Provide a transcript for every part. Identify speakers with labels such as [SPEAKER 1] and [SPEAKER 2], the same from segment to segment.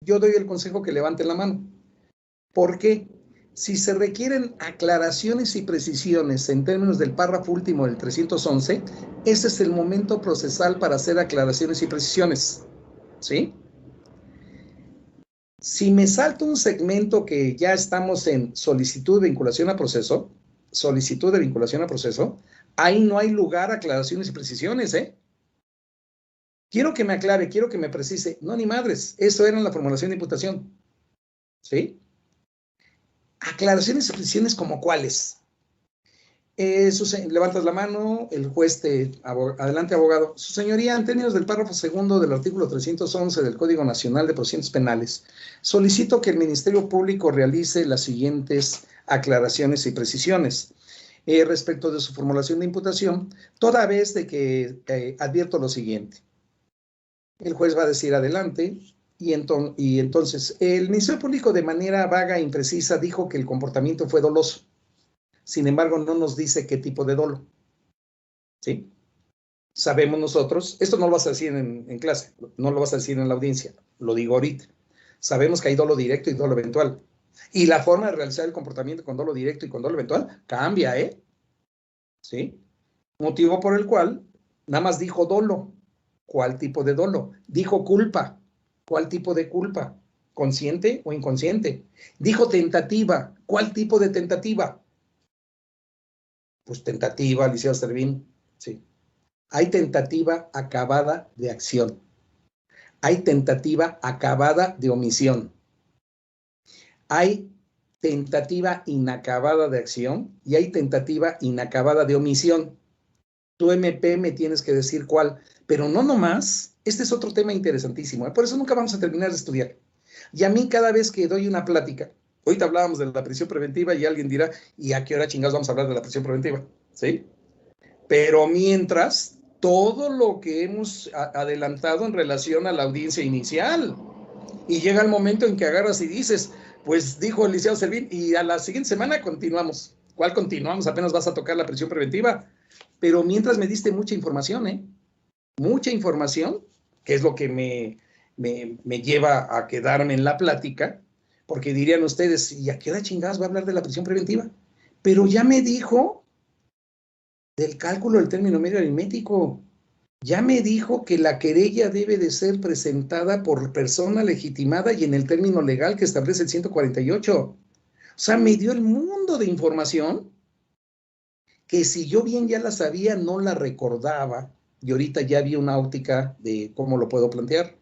[SPEAKER 1] yo doy el consejo que levanten la mano. ¿Por qué? Si se requieren aclaraciones y precisiones en términos del párrafo último del 311, ese es el momento procesal para hacer aclaraciones y precisiones, ¿sí? Si me salto un segmento que ya estamos en solicitud de vinculación a proceso, ahí no hay lugar a aclaraciones y precisiones, ¿eh? Quiero que me aclare, quiero que me precise. No, ni madres, eso era en la formulación de imputación, ¿sí? Aclaraciones y precisiones como cuáles. Levantas la mano, el juez adelante, abogado. Su señoría, en términos del párrafo segundo del artículo 311 del Código Nacional de Procedimientos Penales, solicito que el Ministerio Público realice las siguientes aclaraciones y precisiones. Respecto de su formulación de imputación, toda vez de que advierto lo siguiente. El juez va a decir adelante, y entonces el Ministerio Público de manera vaga e imprecisa dijo que el comportamiento fue doloso. Sin embargo, no nos dice qué tipo de dolo, ¿sí? Sabemos nosotros, esto no lo vas a decir en clase, no lo vas a decir en la audiencia, lo digo ahorita. Sabemos que hay dolo directo y dolo eventual. Y la forma de realizar el comportamiento con dolo directo y con dolo eventual cambia, ¿eh? ¿Sí? Motivo por el cual nada más dijo dolo. ¿Cuál tipo de dolo? Dijo culpa. ¿Cuál tipo de culpa? ¿Consciente o inconsciente? Dijo tentativa. ¿Cuál tipo de tentativa? Pues tentativa, licenciado Servín, sí. Hay tentativa acabada de acción. Hay tentativa acabada de omisión. Hay tentativa inacabada de acción y hay tentativa inacabada de omisión. Tu MP me tienes que decir cuál, pero no nomás. Este es otro tema interesantísimo, ¿eh? Por eso nunca vamos a terminar de estudiar. Y a mí cada vez que doy una plática, ahorita hablábamos de la prisión preventiva y alguien dirá, ¿y a qué hora chingados vamos a hablar de la prisión preventiva? ¿Sí? Pero mientras, todo lo que hemos adelantado en relación a la audiencia inicial, y llega el momento en que agarras y dices, pues dijo el licenciado Servín, y a la siguiente semana continuamos. ¿Cuál continuamos? Apenas vas a tocar la prisión preventiva. Pero mientras me diste mucha información, ¿eh? Mucha información, que es lo que me lleva a quedarme en la plática, porque dirían ustedes, ¿y a qué hora chingadas va a hablar de la prisión preventiva? Pero ya me dijo del cálculo del término medio aritmético. Ya me dijo que la querella debe de ser presentada por persona legitimada y en el término legal que establece el 148. O sea, me dio el mundo de información que si yo bien ya la sabía, no la recordaba, y ahorita ya vi una óptica de cómo lo puedo plantear.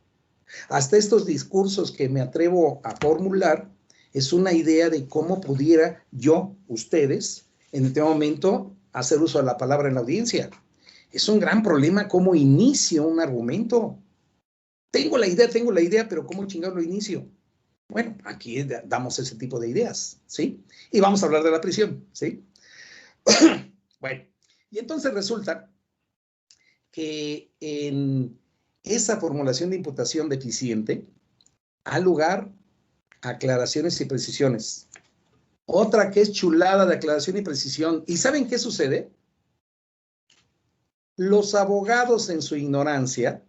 [SPEAKER 1] Hasta estos discursos que me atrevo a formular es una idea de cómo pudiera yo, ustedes, en este momento, hacer uso de la palabra en la audiencia. Es un gran problema cómo inicio un argumento. Tengo la idea, pero ¿cómo chingado lo inicio? Bueno, aquí damos ese tipo de ideas, ¿sí? Y vamos a hablar de la prisión, ¿sí? Bueno, y entonces resulta que en esa formulación de imputación deficiente ha lugar a aclaraciones y precisiones. Otra que es chulada de aclaración y precisión. ¿Y saben qué sucede? Los abogados en su ignorancia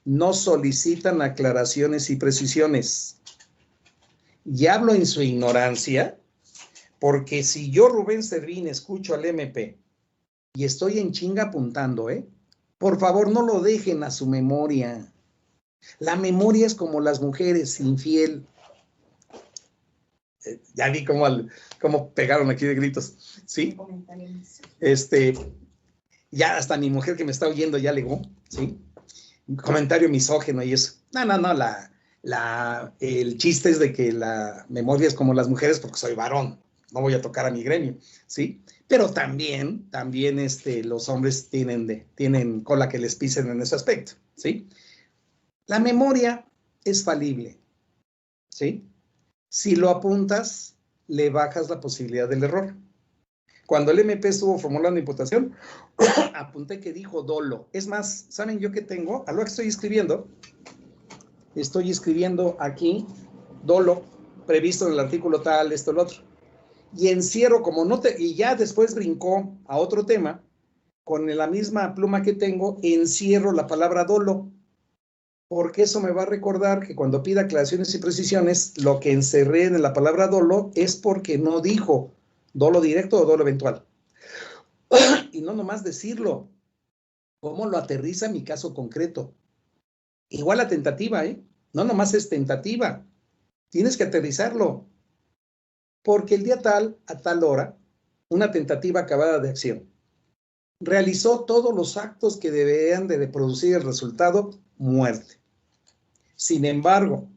[SPEAKER 1] no solicitan aclaraciones y precisiones. Y hablo en su ignorancia porque si yo, Rubén Servín, escucho al MP y estoy en chinga apuntando, por favor, no lo dejen a su memoria. La memoria es como las mujeres, infiel. Ya vi cómo pegaron aquí de gritos, ¿sí? Ya hasta mi mujer que me está oyendo ya legó, ¿sí? Un comentario misógino y eso. No, el chiste es de que la memoria es como las mujeres porque soy varón, no voy a tocar a mi gremio, ¿sí? Pero también los hombres tienen cola que les pisen en ese aspecto, ¿sí? La memoria es falible, ¿sí? Si lo apuntas, le bajas la posibilidad del error. Cuando el MP estuvo formulando imputación, apunté que dijo dolo. Es más, ¿saben yo qué tengo? A lo que estoy escribiendo aquí dolo, previsto en el artículo tal, esto, lo otro. Y encierro y ya después brincó a otro tema, con la misma pluma que tengo, encierro la palabra dolo. porque eso me va a recordar que cuando pida aclaraciones y precisiones, lo que encerré en la palabra dolo es porque no dijo dolo directo o dolo eventual. Y no nomás decirlo, cómo lo aterriza mi caso concreto. Igual la tentativa, ¿eh? No nomás es tentativa, tienes que aterrizarlo. Porque el día tal, a tal hora, una tentativa acabada de acción realizó todos los actos que deberían de producir el resultado muerte. Sin embargo,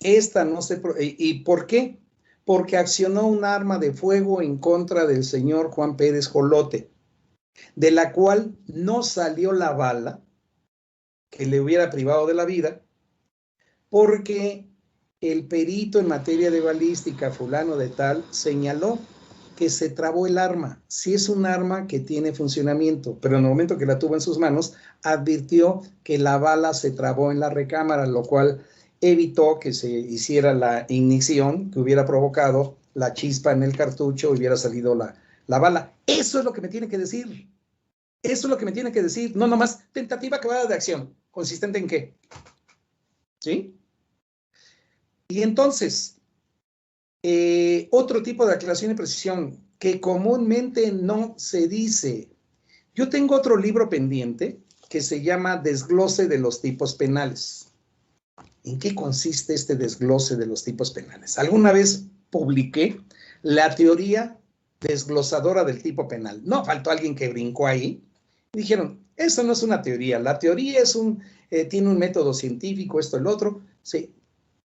[SPEAKER 1] esta no se... ¿Y por qué? Porque accionó un arma de fuego en contra del señor Juan Pérez Jolote, de la cual no salió la bala que le hubiera privado de la vida, porque el perito en materia de balística, fulano de tal, señaló que se trabó el arma. Sí es un arma que tiene funcionamiento, pero en el momento que la tuvo en sus manos, advirtió que la bala se trabó en la recámara, lo cual evitó que se hiciera la ignición que hubiera provocado la chispa en el cartucho y hubiera salido la bala. Eso es lo que me tiene que decir. Eso es lo que me tiene que decir. No nomás tentativa acabada de acción. ¿Consistente en qué? ¿Sí? Y entonces, otro tipo de aclaración y precisión que comúnmente no se dice. Yo tengo otro libro pendiente que se llama Desglose de los tipos penales. ¿En qué consiste este desglose de los tipos penales? Alguna vez publiqué la teoría desglosadora del tipo penal. No faltó alguien que brincó ahí y dijeron, eso no es una teoría, la teoría es tiene un método científico, esto, el otro. Sí,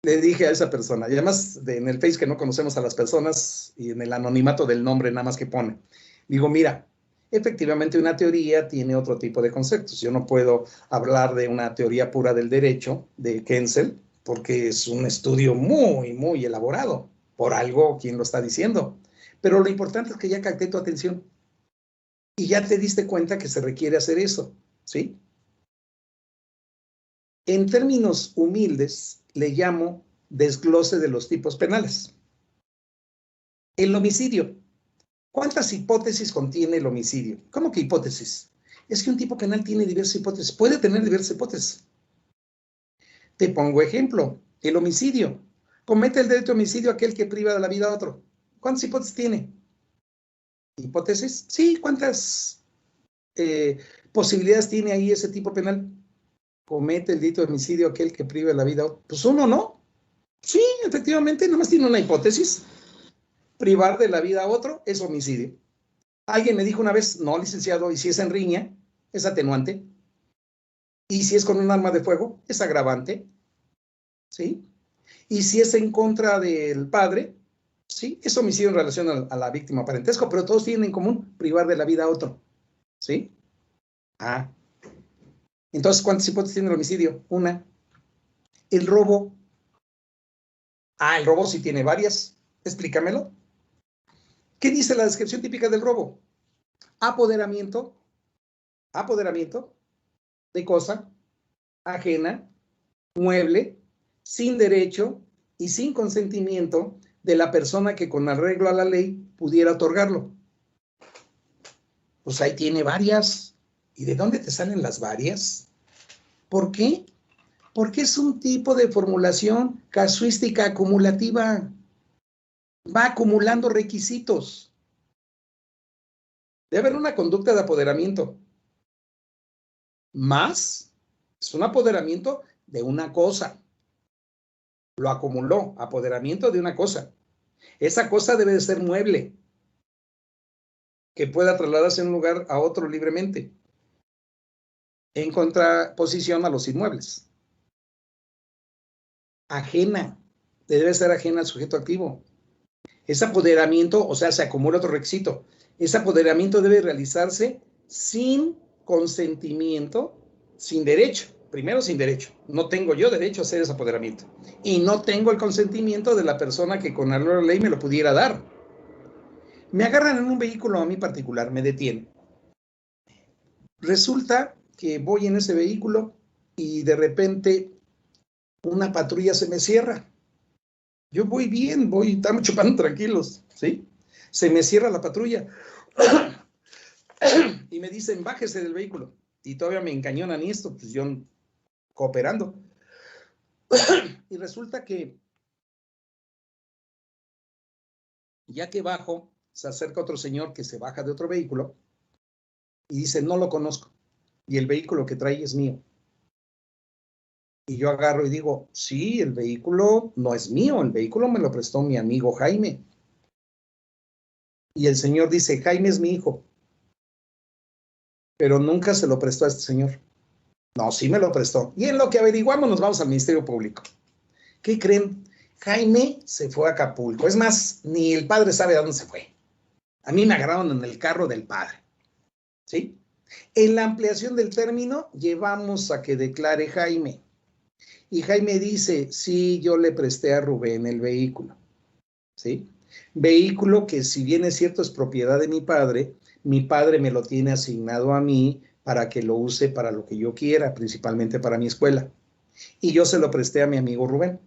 [SPEAKER 1] le dije a esa persona, y además en el Face que no conocemos a las personas y en el anonimato del nombre nada más que pone, digo, mira, efectivamente una teoría tiene otro tipo de conceptos. Yo no puedo hablar de una teoría pura del derecho de Kensel, porque es un estudio muy, muy elaborado, por algo quien lo está diciendo. Pero lo importante es que ya capté tu atención y ya te diste cuenta que se requiere hacer eso, ¿sí? En términos humildes, le llamo desglose de los tipos penales. El homicidio. ¿Cuántas hipótesis contiene el homicidio? ¿Cómo que hipótesis? Es que un tipo penal tiene diversas hipótesis, puede tener diversas hipótesis. Te pongo ejemplo, el homicidio. Comete el delito de homicidio aquel que priva de la vida a otro. ¿Cuántas hipótesis tiene? ¿Hipótesis? Sí, ¿cuántas posibilidades tiene ahí ese tipo penal? Comete el delito de homicidio aquel que priva de la vida a otro. Pues uno, ¿no? Sí, efectivamente, nada más tiene una hipótesis. Privar de la vida a otro es homicidio. Alguien me dijo una vez, no, licenciado, y si es en riña, es atenuante. Y si es con un arma de fuego, es agravante. ¿Sí? Y si es en contra del padre, ¿sí? Es homicidio en relación a la víctima parentesco, pero todos tienen en común privar de la vida a otro. ¿Sí? Ah. Entonces, ¿cuántas hipótesis tiene el homicidio? Una. El robo. Ah, el robo sí tiene varias. Explícamelo. ¿Qué dice la descripción típica del robo? Apoderamiento de cosa ajena, mueble, sin derecho y sin consentimiento de la persona que con arreglo a la ley pudiera otorgarlo. Pues ahí tiene varias. ¿Y de dónde te salen las varias? ¿Por qué? Porque es un tipo de formulación casuística acumulativa. Va acumulando requisitos. Debe haber una conducta de apoderamiento. Más es un apoderamiento de una cosa. Lo acumuló, apoderamiento de una cosa. Esa cosa debe de ser mueble, que pueda trasladarse de un lugar a otro libremente, en contraposición a los inmuebles. Ajena, debe ser ajena al sujeto activo. Ese apoderamiento, o sea, se acumula otro requisito. Ese apoderamiento debe realizarse sin consentimiento, sin derecho. Primero, sin derecho. No tengo yo derecho a hacer ese apoderamiento. Y no tengo el consentimiento de la persona que con la ley me lo pudiera dar. Me agarran en un vehículo a mí particular, me detienen. Resulta que voy en ese vehículo y de repente una patrulla se me cierra. Yo voy bien, estamos chupando tranquilos, ¿sí? Se me cierra la patrulla y me dicen, bájese del vehículo. Y todavía me encañonan esto, pues yo cooperando. Y resulta que, ya que bajo, se acerca otro señor que se baja de otro vehículo y dice, no lo conozco, y el vehículo que trae es mío. Y yo agarro y digo, sí, el vehículo no es mío, el vehículo me lo prestó mi amigo Jaime. Y el señor dice, Jaime es mi hijo, pero nunca se lo prestó a este señor. No, sí me lo prestó. Y en lo que averiguamos nos vamos al Ministerio Público. ¿Qué creen? Jaime se fue a Acapulco. Es más, ni el padre sabe a dónde se fue. A mí me agarraron en el carro del padre. ¿Sí? En la ampliación del término, llevamos a que declare Jaime. Y Jaime dice, sí, yo le presté a Rubén el vehículo. ¿Sí? Vehículo que, si bien es cierto, es propiedad de mi padre me lo tiene asignado a mí para que lo use para lo que yo quiera, principalmente para mi escuela. Y yo se lo presté a mi amigo Rubén.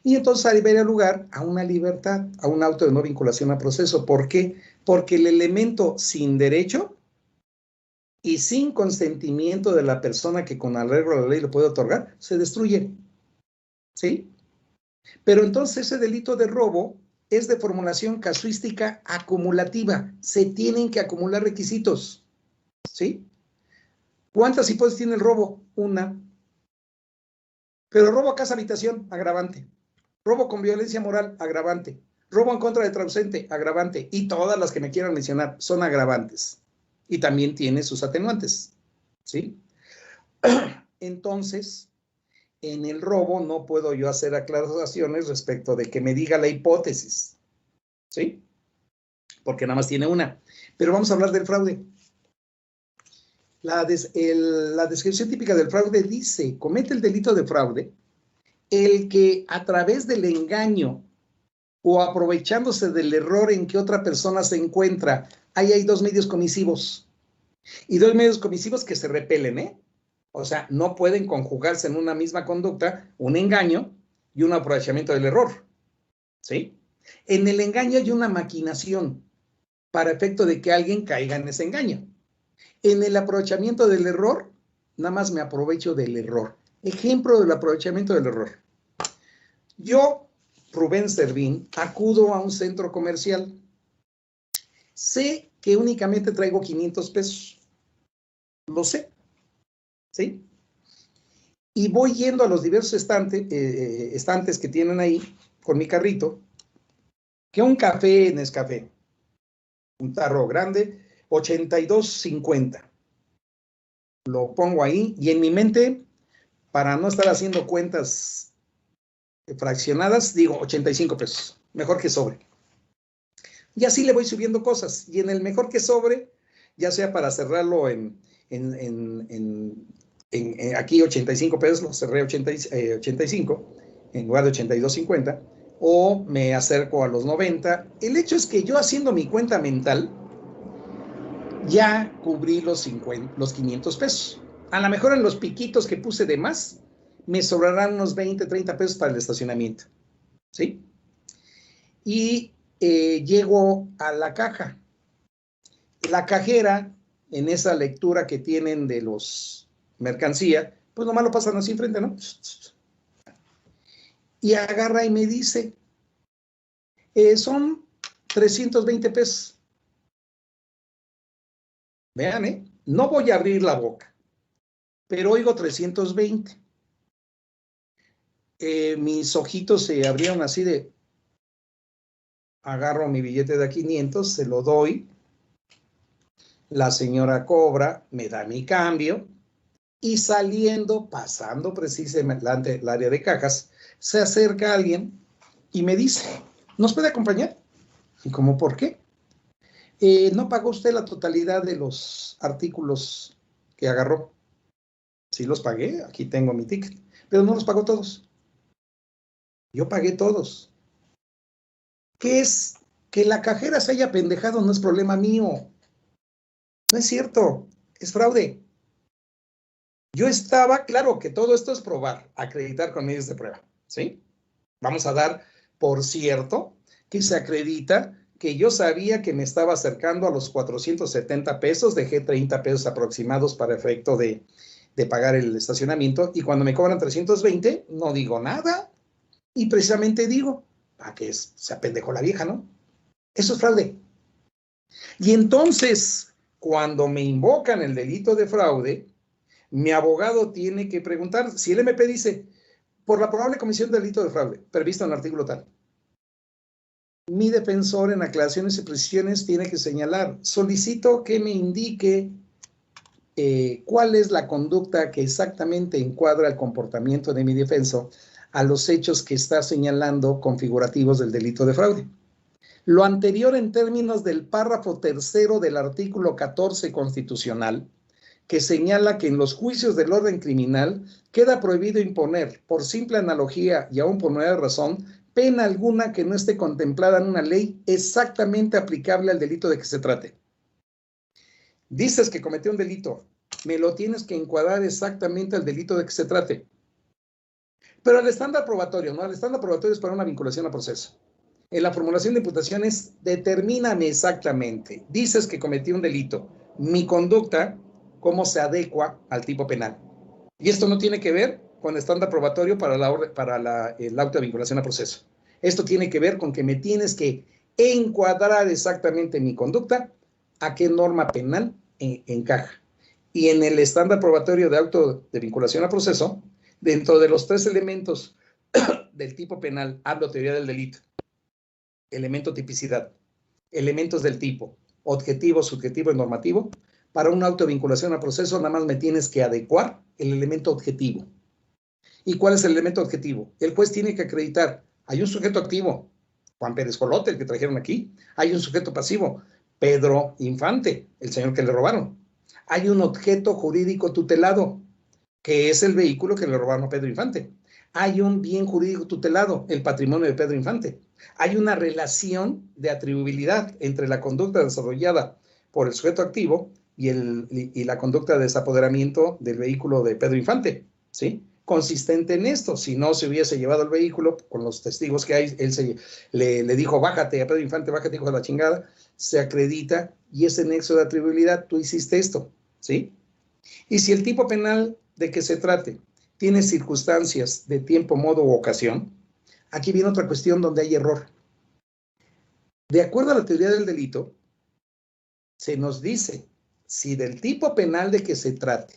[SPEAKER 1] Y entonces ahí daría lugar a una libertad, a un auto de no vinculación a proceso. ¿Por qué? Porque el elemento sin derecho y sin consentimiento de la persona que con arreglo a la ley lo puede otorgar, se destruye. ¿Sí? Pero entonces ese delito de robo es de formulación casuística acumulativa. Se tienen que acumular requisitos. ¿Sí? ¿Cuántas hipótesis tiene el robo? Una. Pero robo a casa habitación, agravante. Robo con violencia moral, agravante. Robo en contra de traducente, agravante. Y todas las que me quieran mencionar son agravantes. Y también tiene sus atenuantes. ¿Sí? Entonces, en el robo no puedo yo hacer aclaraciones respecto de que me diga la hipótesis. ¿Sí? Porque nada más tiene una. Pero vamos a hablar del fraude. La descripción típica del fraude dice, comete el delito de fraude el que a través del engaño o aprovechándose del error en que otra persona se encuentra, ahí hay dos medios comisivos. Y dos medios comisivos que se repelen, ¿eh? O sea, no pueden conjugarse en una misma conducta un engaño y un aprovechamiento del error. ¿Sí? En el engaño hay una maquinación para efecto de que alguien caiga en ese engaño. En el aprovechamiento del error, nada más me aprovecho del error. Ejemplo del aprovechamiento del error. Yo, Rubén Servín, acudo a un centro comercial. Sé que únicamente traigo 500 pesos. Lo sé. ¿Sí? Y voy yendo a los diversos estantes que tienen ahí con mi carrito, que un café Nescafé, un tarro grande, 82.50. Lo pongo ahí y en mi mente, para no estar haciendo cuentas fraccionadas, digo 85 pesos, mejor que sobre. Y así le voy subiendo cosas. Y en el mejor que sobre, ya sea para cerrarlo aquí 85 pesos, lo cerré 85 en lugar de 82.50, o me acerco a los 90. El hecho es que yo, haciendo mi cuenta mental, ya cubrí los 500 pesos. A lo mejor en los piquitos que puse de más, me sobrarán unos 20, 30 pesos para el estacionamiento. ¿Sí? Y llego a la caja. La cajera, en esa lectura que tienen de los mercancía, pues nomás lo pasan así enfrente, ¿no? Y agarra y me dice, son 320 pesos. Vean, no voy a abrir la boca, pero oigo 320. Mis ojitos se abrieron así de, agarro mi billete de 500, se lo doy, la señora cobra, me da mi cambio, y saliendo, pasando precisamente el área de cajas, se acerca alguien y me dice, ¿nos puede acompañar? ¿Y cómo por qué? ¿No pagó usted la totalidad de los artículos que agarró? Sí los pagué, aquí tengo mi ticket, pero no los pagó todos. Yo pagué todos. ¿Qué es? Que la cajera se haya pendejado no es problema mío. No es cierto, es fraude. Yo estaba, claro que todo esto es probar, acreditar con medios de prueba, ¿sí? Vamos a dar por cierto que se acredita que yo sabía que me estaba acercando a los 470 pesos, dejé 30 pesos aproximados para efecto de de pagar el estacionamiento, y cuando me cobran 320, no digo nada, y precisamente digo, para que se apendejó la vieja, ¿no? Eso es fraude. Y entonces, cuando me invocan el delito de fraude, mi abogado tiene que preguntar, si el MP dice, por la probable comisión del delito de fraude, previsto en el artículo tal, mi defensor en aclaraciones y precisiones tiene que señalar, solicito que me indique cuál es la conducta que exactamente encuadra el comportamiento de mi defensor a los hechos que está señalando configurativos del delito de fraude. Lo anterior en términos del párrafo tercero del artículo 14 constitucional, que señala que en los juicios del orden criminal queda prohibido imponer, por simple analogía y aún por nueva razón, pena alguna que no esté contemplada en una ley exactamente aplicable al delito de que se trate. Dices que cometió un delito, me lo tienes que encuadrar exactamente al delito de que se trate. Pero el estándar probatorio, ¿no? El estándar probatorio es para una vinculación a proceso. En la formulación de imputaciones, determíname exactamente. Dices que cometí un delito. Mi conducta, ¿cómo se adecua al tipo penal? Y esto no tiene que ver con el estándar probatorio para el auto de vinculación a proceso. Esto tiene que ver con que me tienes que encuadrar exactamente mi conducta a qué norma penal encaja. Y en el estándar probatorio de auto de vinculación a proceso, dentro de los 3 elementos del tipo penal, hablo teoría del delito, elemento tipicidad, elementos del tipo, objetivo, subjetivo y normativo. Para una autovinculación a proceso, nada más me tienes que adecuar el elemento objetivo. ¿Y cuál es el elemento objetivo? El juez tiene que acreditar, hay un sujeto activo, Juan Pérez Jolote, el que trajeron aquí, hay un sujeto pasivo, Pedro Infante, el señor que le robaron. Hay un objeto jurídico tutelado, que es el vehículo que le robaron a Pedro Infante. Hay un bien jurídico tutelado, el patrimonio de Pedro Infante. Hay una relación de atribuibilidad entre la conducta desarrollada por el sujeto activo y la conducta de desapoderamiento del vehículo de Pedro Infante, ¿sí? Consistente en esto. Si no se hubiese llevado el vehículo, con los testigos que hay, él le dijo, bájate a Pedro Infante, bájate, hijo de la chingada, se acredita, y ese nexo de atribuibilidad, tú hiciste esto, ¿sí? Y si el tipo penal de que se trate tiene circunstancias de tiempo, modo u ocasión, aquí viene otra cuestión donde hay error. De acuerdo a la teoría del delito, se nos dice, si del tipo penal de que se trate,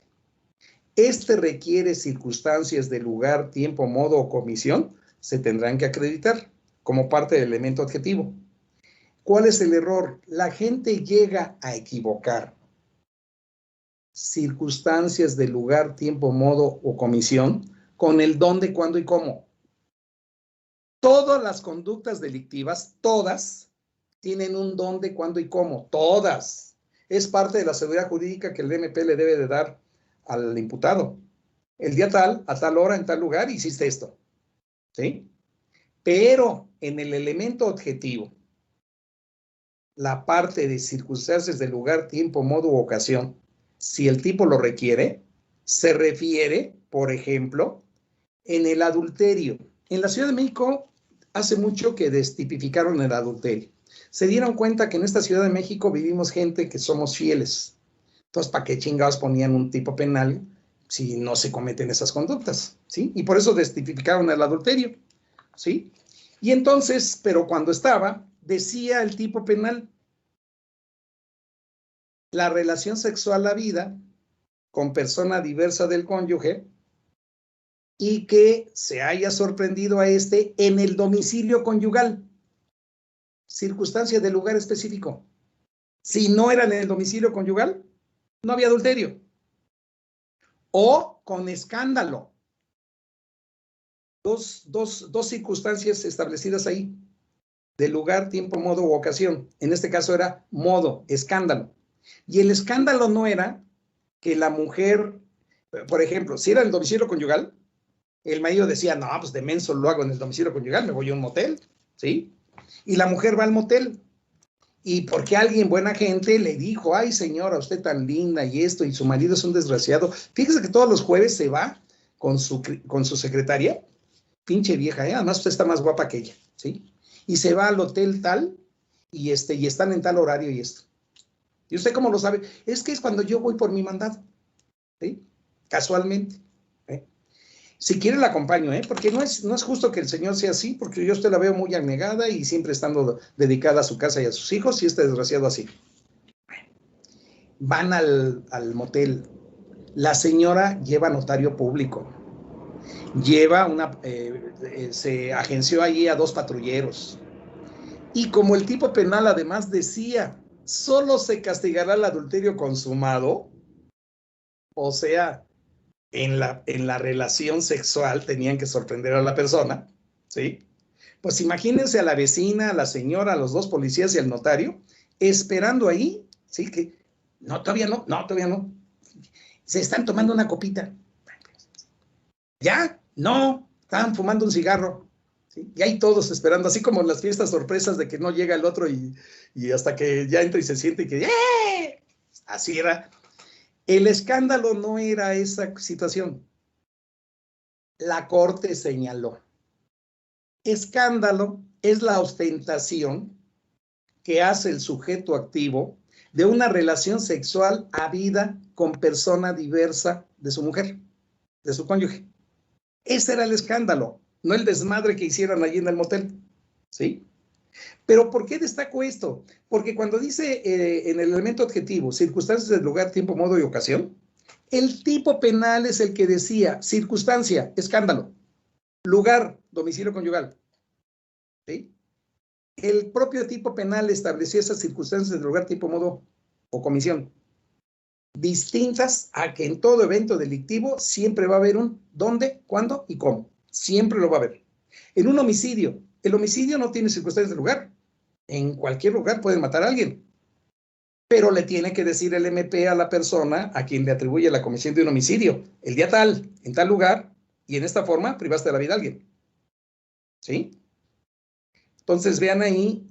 [SPEAKER 1] este requiere circunstancias de lugar, tiempo, modo o comisión, se tendrán que acreditar como parte del elemento objetivo. ¿Cuál es el error? La gente llega a equivocar circunstancias de lugar, tiempo, modo o comisión con el dónde, cuándo y cómo. Todas las conductas delictivas, todas, tienen un dónde, cuándo y cómo. Todas. Es parte de la seguridad jurídica que el MP le debe de dar al imputado. El día tal, a tal hora, en tal lugar, hiciste esto. ¿Sí? Pero en el elemento objetivo, la parte de circunstancias de lugar, tiempo, modo u ocasión, si el tipo lo requiere, se refiere, por ejemplo, en el adulterio. En la Ciudad de México hace mucho que destipificaron el adulterio. Se dieron cuenta que en esta Ciudad de México vivimos gente que somos fieles. Entonces, ¿para qué chingados ponían un tipo penal si no se cometen esas conductas? ¿Sí? Y por eso destipificaron el adulterio. ¿Sí? Y entonces, pero cuando estaba, decía el tipo penal, la relación sexual a vida con persona diversa del cónyuge y que se haya sorprendido a este en el domicilio conyugal. Circunstancia de lugar específico. Si no era en el domicilio conyugal, no había adulterio. O con escándalo. Dos circunstancias establecidas ahí. De lugar, tiempo, modo u ocasión. En este caso era modo, escándalo. Y el escándalo no era que la mujer, por ejemplo, si era en el domicilio conyugal, el marido decía, no, pues de menso lo hago en el domicilio conyugal, me voy a un motel, ¿sí? Y la mujer va al motel. Y porque alguien, buena gente, le dijo, ay señora, usted tan linda y esto, y su marido es un desgraciado. Fíjese que todos los jueves se va con su secretaria, pinche vieja, además usted está más guapa que ella, ¿sí? Y se va al hotel tal, y están en tal horario y esto. ¿Y usted cómo lo sabe? Es que es cuando yo voy por mi mandado, ¿sí? casualmente. Si quiere la acompaño, porque no es justo que el señor sea así, porque yo a usted la veo muy abnegada y siempre estando dedicada a su casa y a sus hijos, y este desgraciado así. Van al motel. La señora lleva notario público. Lleva se agenció allí a 2 patrulleros. Y como el tipo penal además decía, solo se castigará el adulterio consumado, o sea, en la relación sexual tenían que sorprender a la persona, ¿sí? Pues imagínense a la vecina, a la señora, a los 2 policías y al notario, esperando ahí, ¿sí? Que, no, todavía no. Se están tomando una copita. ¿Ya? No, estaban fumando un cigarro. ¿Sí? Y ahí todos esperando, así como en las fiestas sorpresas de que no llega el otro y hasta que ya entra y se siente y que ¡eh! Así era. El escándalo no era esa situación. La corte señaló. Escándalo es la ostentación que hace el sujeto activo de una relación sexual habida con persona diversa de su mujer, de su cónyuge. Ese era el escándalo, no el desmadre que hicieron allí en el motel, ¿sí? Pero ¿por qué destaco esto? Porque cuando dice en el elemento adjetivo, circunstancias del lugar, tiempo, modo y ocasión, el tipo penal es el que decía circunstancia, escándalo, lugar, domicilio conyugal, ¿sí? El propio tipo penal establecía esas circunstancias del lugar, tiempo, modo o comisión, distintas a que en todo evento delictivo siempre va a haber un dónde, cuándo y cómo. Siempre lo va a haber. En un homicidio, el homicidio no tiene circunstancias de lugar. En cualquier lugar pueden matar a alguien. Pero le tiene que decir el MP a la persona a quien le atribuye la comisión de un homicidio. El día tal, en tal lugar, y en esta forma privaste de la vida a alguien. ¿Sí? Entonces vean ahí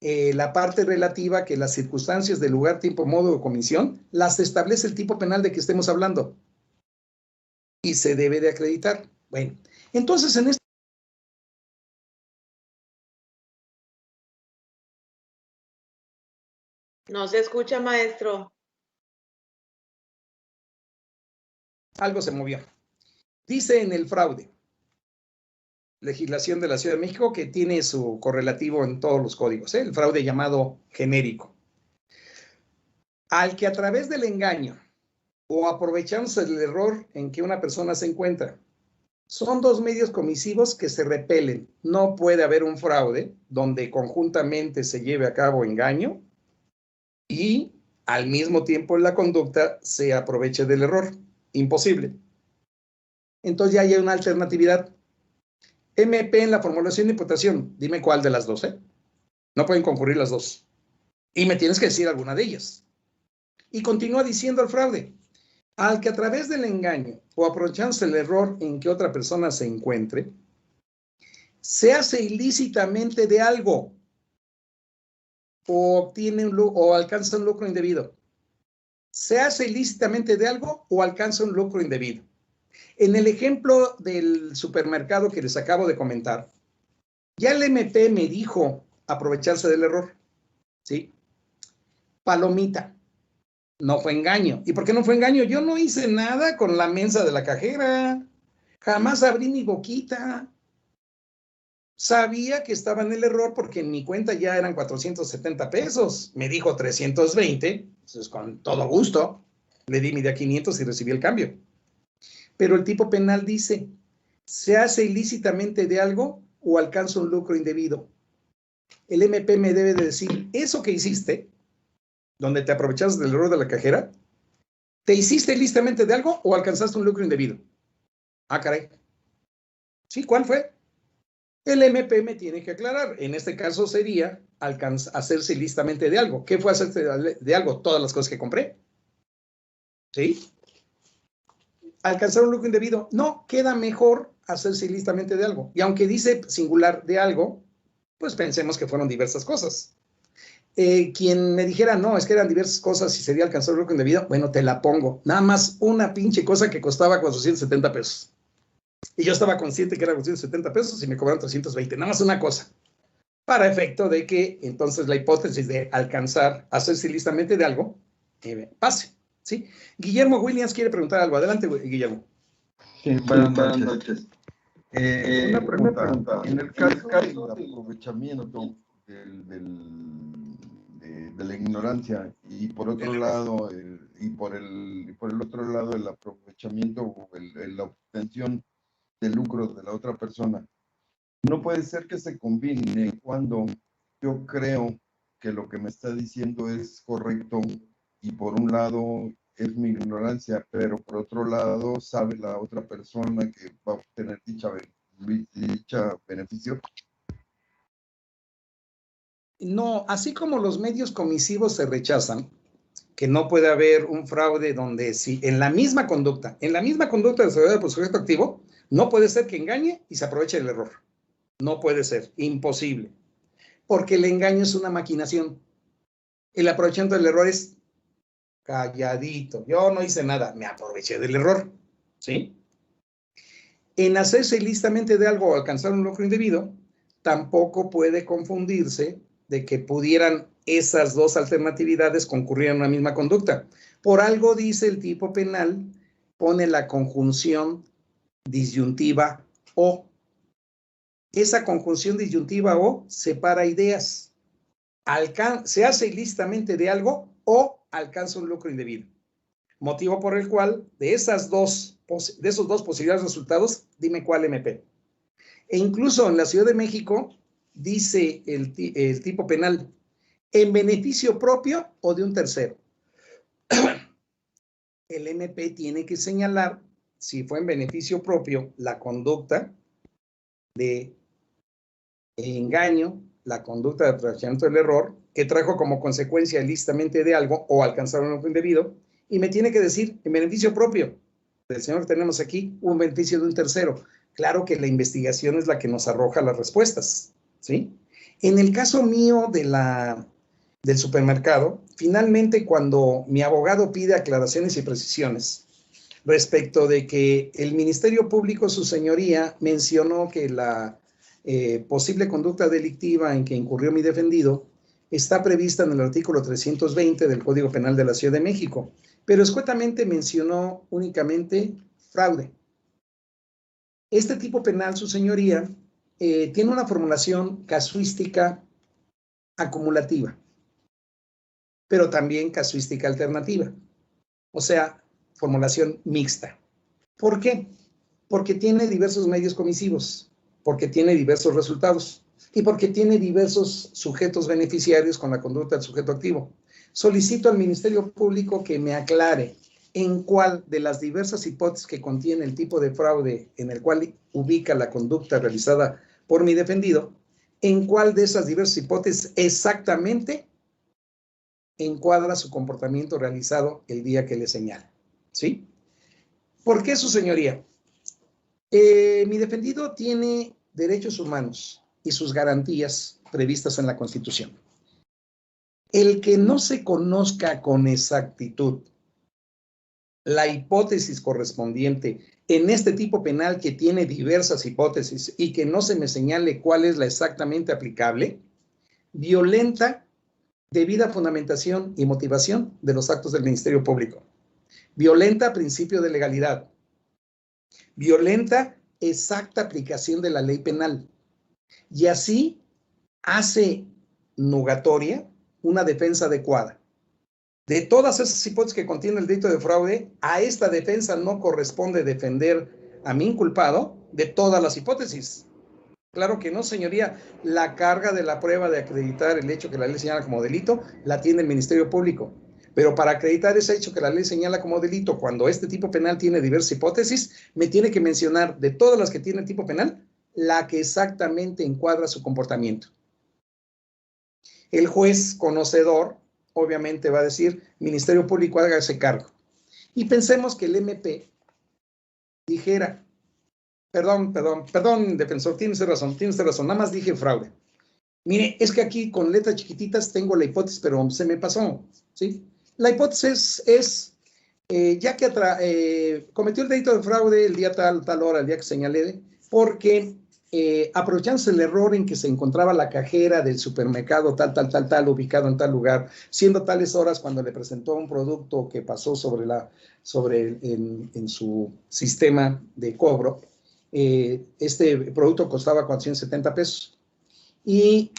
[SPEAKER 1] la parte relativa que las circunstancias de lugar, tiempo, modo o comisión las establece el tipo penal de que estemos hablando y se debe de acreditar. Bueno, entonces en este
[SPEAKER 2] no se escucha, maestro.
[SPEAKER 1] Algo se movió. Dice en el fraude, legislación de la Ciudad de México, que tiene su correlativo en todos los códigos, el fraude llamado genérico. Al que a través del engaño o aprovechándose del error en que una persona se encuentra, son 2 medios comisivos que se repelen. No puede haber un fraude donde conjuntamente se lleve a cabo engaño y al mismo tiempo la conducta se aproveche del error. Imposible. Entonces ya hay una alternatividad. MP en la formulación de imputación. Dime cuál de las 2, ¿eh? No pueden concurrir las 2. Y me tienes que decir alguna de ellas. Y continúa diciendo el fraude. Al que a través del engaño o aprovechándose el error en que otra persona se encuentre, se hace ilícitamente de algo o obtiene o alcanza un lucro indebido. Se hace ilícitamente de algo o alcanza un lucro indebido. En el ejemplo del supermercado que les acabo de comentar, ya el MP me dijo aprovecharse del error, ¿sí? Palomita. No fue engaño. ¿Y por qué no fue engaño? Yo no hice nada con la mensa de la cajera. Jamás abrí mi boquita. Sabía que estaba en el error porque en mi cuenta ya eran 470 pesos. Me dijo 320. Entonces, con todo gusto, le di mi de a 500 y recibí el cambio. Pero el tipo penal dice, ¿se hace ilícitamente de algo o alcanza un lucro indebido? El MP me debe de decir, eso que hiciste, donde te aprovechaste del error de la cajera, ¿te hiciste ilícitamente de algo o alcanzaste un lucro indebido? Ah, caray. ¿Sí? ¿Cuál fue? El MP me tiene que aclarar. En este caso sería hacerse ilícitamente de algo. ¿Qué fue hacerse de algo? Todas las cosas que compré. ¿Sí? ¿Alcanzar un lucro indebido? No, queda mejor hacerse ilícitamente de algo. Y aunque dice singular de algo, pues pensemos que fueron diversas cosas. Quien me dijera, no, es que eran diversas cosas y sería alcanzar un lucro indebido, bueno, te la pongo. Nada más una pinche cosa que costaba 470 pesos. Y yo estaba consciente que era 470 pesos y me cobraron 320. Nada más una cosa. Para efecto de que entonces la hipótesis de alcanzar, hacerse ilícitamente de algo, pase. ¿sí? Guillermo Williams quiere preguntar algo. Adelante, Guillermo.
[SPEAKER 3] Sí, buenas noches. Una pregunta. En el caso del aprovechamiento de la ignorancia y por otro lado, por el otro lado, el aprovechamiento o la obtención de lucros de la otra persona, no puede ser que se combine cuando yo creo que lo que me está diciendo es correcto y por un lado es mi ignorancia, pero por otro lado sabe la otra persona que va a obtener dicha beneficio.
[SPEAKER 1] No, así como los medios comisivos se rechazan, que no puede haber un fraude donde si en la misma conducta de seguridad por sujeto activo, no puede ser que engañe y se aproveche del error. No puede ser, imposible. Porque el engaño es una maquinación. El aprovechamiento del error es calladito. Yo no hice nada, me aproveché del error. ¿Sí? En hacerse ilícitamente de algo o alcanzar un lucro indebido, tampoco puede confundirse de que pudieran esas dos alternatividades concurrir en una misma conducta. Por algo dice el tipo penal, pone la conjunción disyuntiva o. Esa conjunción disyuntiva o separa ideas. Se hace ilícitamente de algo o alcanza un lucro indebido. Motivo por el cual de esos dos posibles resultados, dime cuál MP. E incluso en la Ciudad de México dice el tipo penal, en beneficio propio o de un tercero. El MP tiene que señalar si fue en beneficio propio la conducta de engaño, la conducta de aprovechamiento del error, que trajo como consecuencia ilícitamente de algo o alcanzar un lucro indebido, y me tiene que decir en beneficio propio del señor que tenemos aquí, un beneficio de un tercero. Claro que la investigación es la que nos arroja las respuestas, ¿sí? En el caso mío del supermercado, finalmente cuando mi abogado pide aclaraciones y precisiones respecto de que el Ministerio Público, su señoría, mencionó que la posible conducta delictiva en que incurrió mi defendido está prevista en el artículo 320 del Código Penal de la Ciudad de México, pero escuetamente mencionó únicamente fraude. Este tipo penal, su señoría, tiene una formulación casuística acumulativa, pero también casuística alternativa, o sea, formulación mixta. ¿Por qué? Porque tiene diversos medios comisivos, porque tiene diversos resultados y porque tiene diversos sujetos beneficiarios con la conducta del sujeto activo. Solicito al Ministerio Público que me aclare en cuál de las diversas hipótesis que contiene el tipo de fraude en el cual ubica la conducta realizada por mi defendido, en cuál de esas diversas hipótesis exactamente encuadra su comportamiento realizado el día que le señala. ¿Sí? ¿Por qué, su señoría? Mi defendido tiene derechos humanos y sus garantías previstas en la Constitución. El que no se conozca con exactitud la hipótesis correspondiente en este tipo penal que tiene diversas hipótesis y que no se me señale cuál es la exactamente aplicable, violenta debida fundamentación y motivación de los actos del Ministerio Público. Violenta principio de legalidad. Violenta exacta aplicación de la ley penal. Y así hace nugatoria una defensa adecuada. De todas esas hipótesis que contiene el delito de fraude, a esta defensa no corresponde defender a mi inculpado de todas las hipótesis. Claro que no, señoría. La carga de la prueba de acreditar el hecho que la ley señala como delito la tiene el Ministerio Público. Pero para acreditar ese hecho que la ley señala como delito, cuando este tipo penal tiene diversas hipótesis, me tiene que mencionar de todas las que tiene el tipo penal, la que exactamente encuadra su comportamiento. El juez conocedor, obviamente, va a decir, Ministerio Público, hágase cargo. Y pensemos que el MP dijera, perdón, defensor, tienes razón, nada más dije fraude. Mire, es que aquí con letras chiquititas tengo la hipótesis, pero se me pasó, ¿sí? La hipótesis es, ya que cometió el delito de fraude el día tal hora, el día que señalé, porque aprovechándose el error en que se encontraba la cajera del supermercado tal, ubicado en tal lugar, siendo tales horas cuando le presentó un producto que pasó en su sistema de cobro, este producto costaba 470 pesos y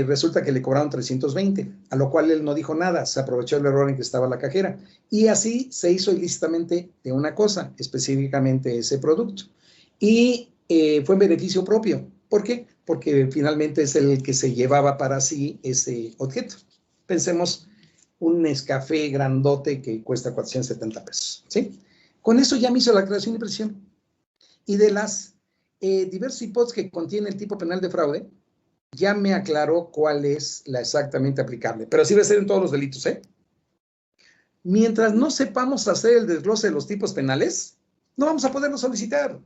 [SPEAKER 1] resulta que le cobraron 320, a lo cual él no dijo nada, se aprovechó el error en que estaba la cajera y así se hizo ilícitamente de una cosa, específicamente ese producto. Y fue en beneficio propio. ¿Por qué? Porque finalmente es el que se llevaba para sí ese objeto. Pensemos un Nescafé grandote que cuesta 470 pesos, ¿sí? Con eso ya me hizo la aclaración de presión. Y de las diversas hipótesis que contiene el tipo penal de fraude, ya me aclaró cuál es la exactamente aplicable. Pero así va a ser en todos los delitos, ¿eh? Mientras no sepamos hacer el desglose de los tipos penales, no vamos a poderlo solicitar.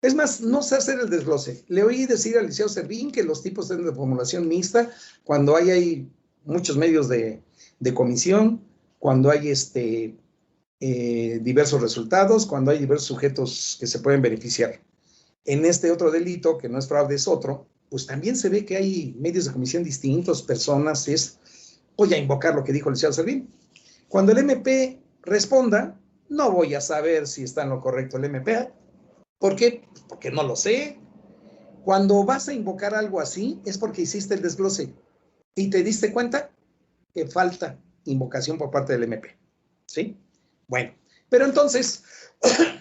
[SPEAKER 1] Es más, no sé hacer el desglose. Le oí decir al licenciado Servín que los tipos son de formulación mixta cuando hay muchos medios de comisión, cuando hay diversos resultados, cuando hay diversos sujetos que se pueden beneficiar. En este otro delito, que no es fraude, es otro, pues también se ve que hay medios de comisión distintos, personas, voy a invocar lo que dijo el licenciado Servín. Cuando el MP responda, no voy a saber si está en lo correcto el MP. ¿Por qué? Porque no lo sé. Cuando vas a invocar algo así, es porque hiciste el desglose y te diste cuenta que falta invocación por parte del MP. ¿Sí? Bueno, pero entonces,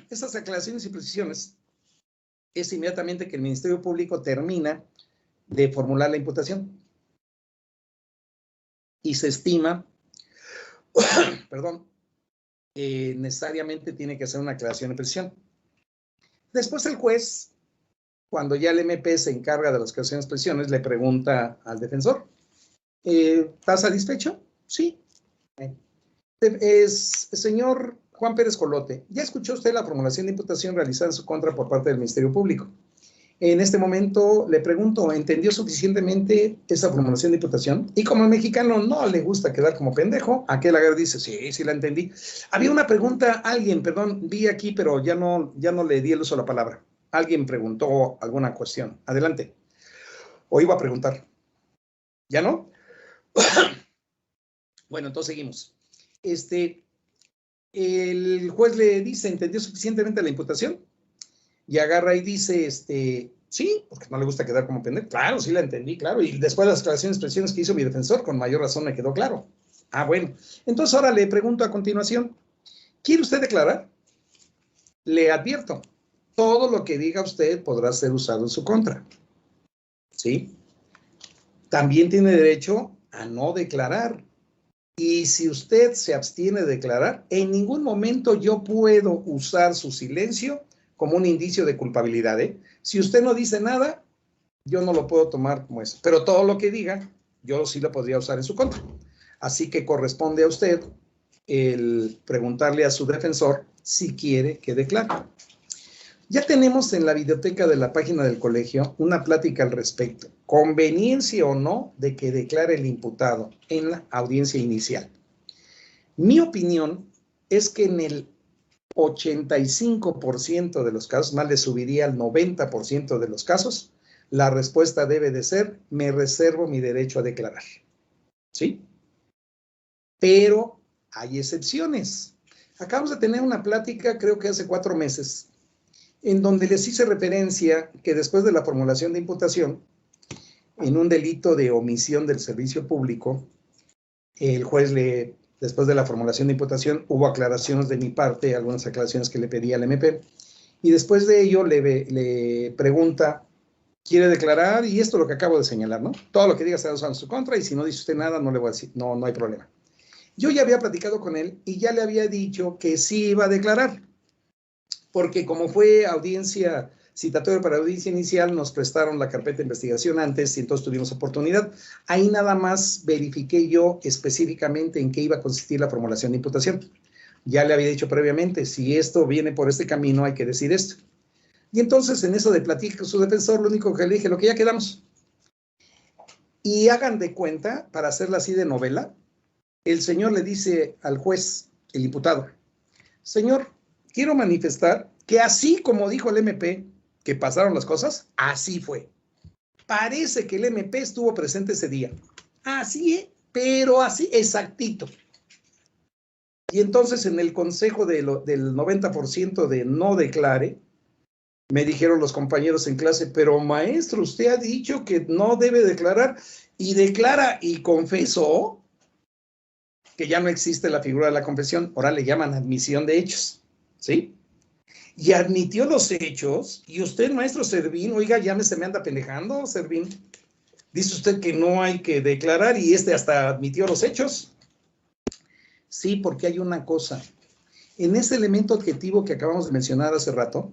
[SPEAKER 1] esas aclaraciones y precisiones es inmediatamente que el Ministerio Público termina de formular la imputación y se estima, perdón, necesariamente tiene que hacer una aclaración de precisión. Después el juez, cuando ya el MP se encarga de las aclaraciones de presiones, le pregunta al defensor, ¿está satisfecho? Sí. Señor Juan Pérez Colote, ya escuchó usted la formulación de imputación realizada en su contra por parte del Ministerio Público. En este momento le pregunto, ¿entendió suficientemente esa formulación de imputación? Y como al mexicano no le gusta quedar como pendejo, aquel agarra dice, sí la entendí. Había una pregunta, alguien, perdón, vi aquí, pero ya no le di el uso de la palabra. Alguien preguntó alguna cuestión. Adelante. O iba a preguntar. ¿Ya no? Bueno, entonces seguimos. El juez le dice, ¿entendió suficientemente la imputación? Y agarra y dice, sí, porque no le gusta quedar como pendejo. Claro, sí la entendí, claro. Y después de las aclaraciones y expresiones que hizo mi defensor, con mayor razón me quedó claro. Ah, bueno. Entonces ahora le pregunto a continuación, ¿quiere usted declarar? Le advierto, todo lo que diga usted podrá ser usado en su contra. ¿Sí? También tiene derecho a no declarar. Y si usted se abstiene de declarar, en ningún momento yo puedo usar su silencio como un indicio de culpabilidad. Si usted no dice nada, yo no lo puedo tomar como eso. Pero todo lo que diga, yo sí lo podría usar en su contra. Así que corresponde a usted el preguntarle a su defensor si quiere que declare. Ya tenemos en la biblioteca de la página del colegio una plática al respecto. Conveniencia o no de que declare el imputado en la audiencia inicial. Mi opinión es que en el 85% de los casos, más le subiría al 90% de los casos, la respuesta debe de ser, me reservo mi derecho a declarar. ¿Sí? Pero hay excepciones. Acabamos de tener una plática, creo que hace 4 meses, en donde les hice referencia que después de la formulación de imputación, en un delito de omisión del servicio público, el juez después de la formulación de imputación, hubo aclaraciones de mi parte, algunas aclaraciones que le pedí al MP, y después de ello le pregunta, ¿quiere declarar? Y esto es lo que acabo de señalar, ¿no? Todo lo que diga será usado en su contra, y si no dice usted nada, no le voy a decir, no hay problema. Yo ya había platicado con él y ya le había dicho que sí iba a declarar, porque como fue audiencia citatoria para audiencia inicial, nos prestaron la carpeta de investigación antes y entonces tuvimos oportunidad. Ahí nada más verifiqué yo específicamente en qué iba a consistir la formulación de imputación. Ya le había dicho previamente, si esto viene por este camino, hay que decir esto. Y entonces en eso de platicar con su defensor, lo único que le dije, lo que ya quedamos. Y hagan de cuenta, para hacerla así de novela, el señor le dice al juez, el imputado, señor, quiero manifestar que así como dijo el MP, que pasaron las cosas, así fue. Parece que el MP estuvo presente ese día. Así, pero así, exactito. Y entonces en el consejo del 90% de no declare, me dijeron los compañeros en clase, pero maestro, usted ha dicho que no debe declarar, y declara y confesó que ya no existe la figura de la confesión, ahora le llaman admisión de hechos, ¿sí? Y admitió los hechos, y usted, maestro Servín, oiga, ya se me anda pendejando, Servín. Dice usted que no hay que declarar y hasta admitió los hechos. Sí, porque hay una cosa. En ese elemento objetivo que acabamos de mencionar hace rato,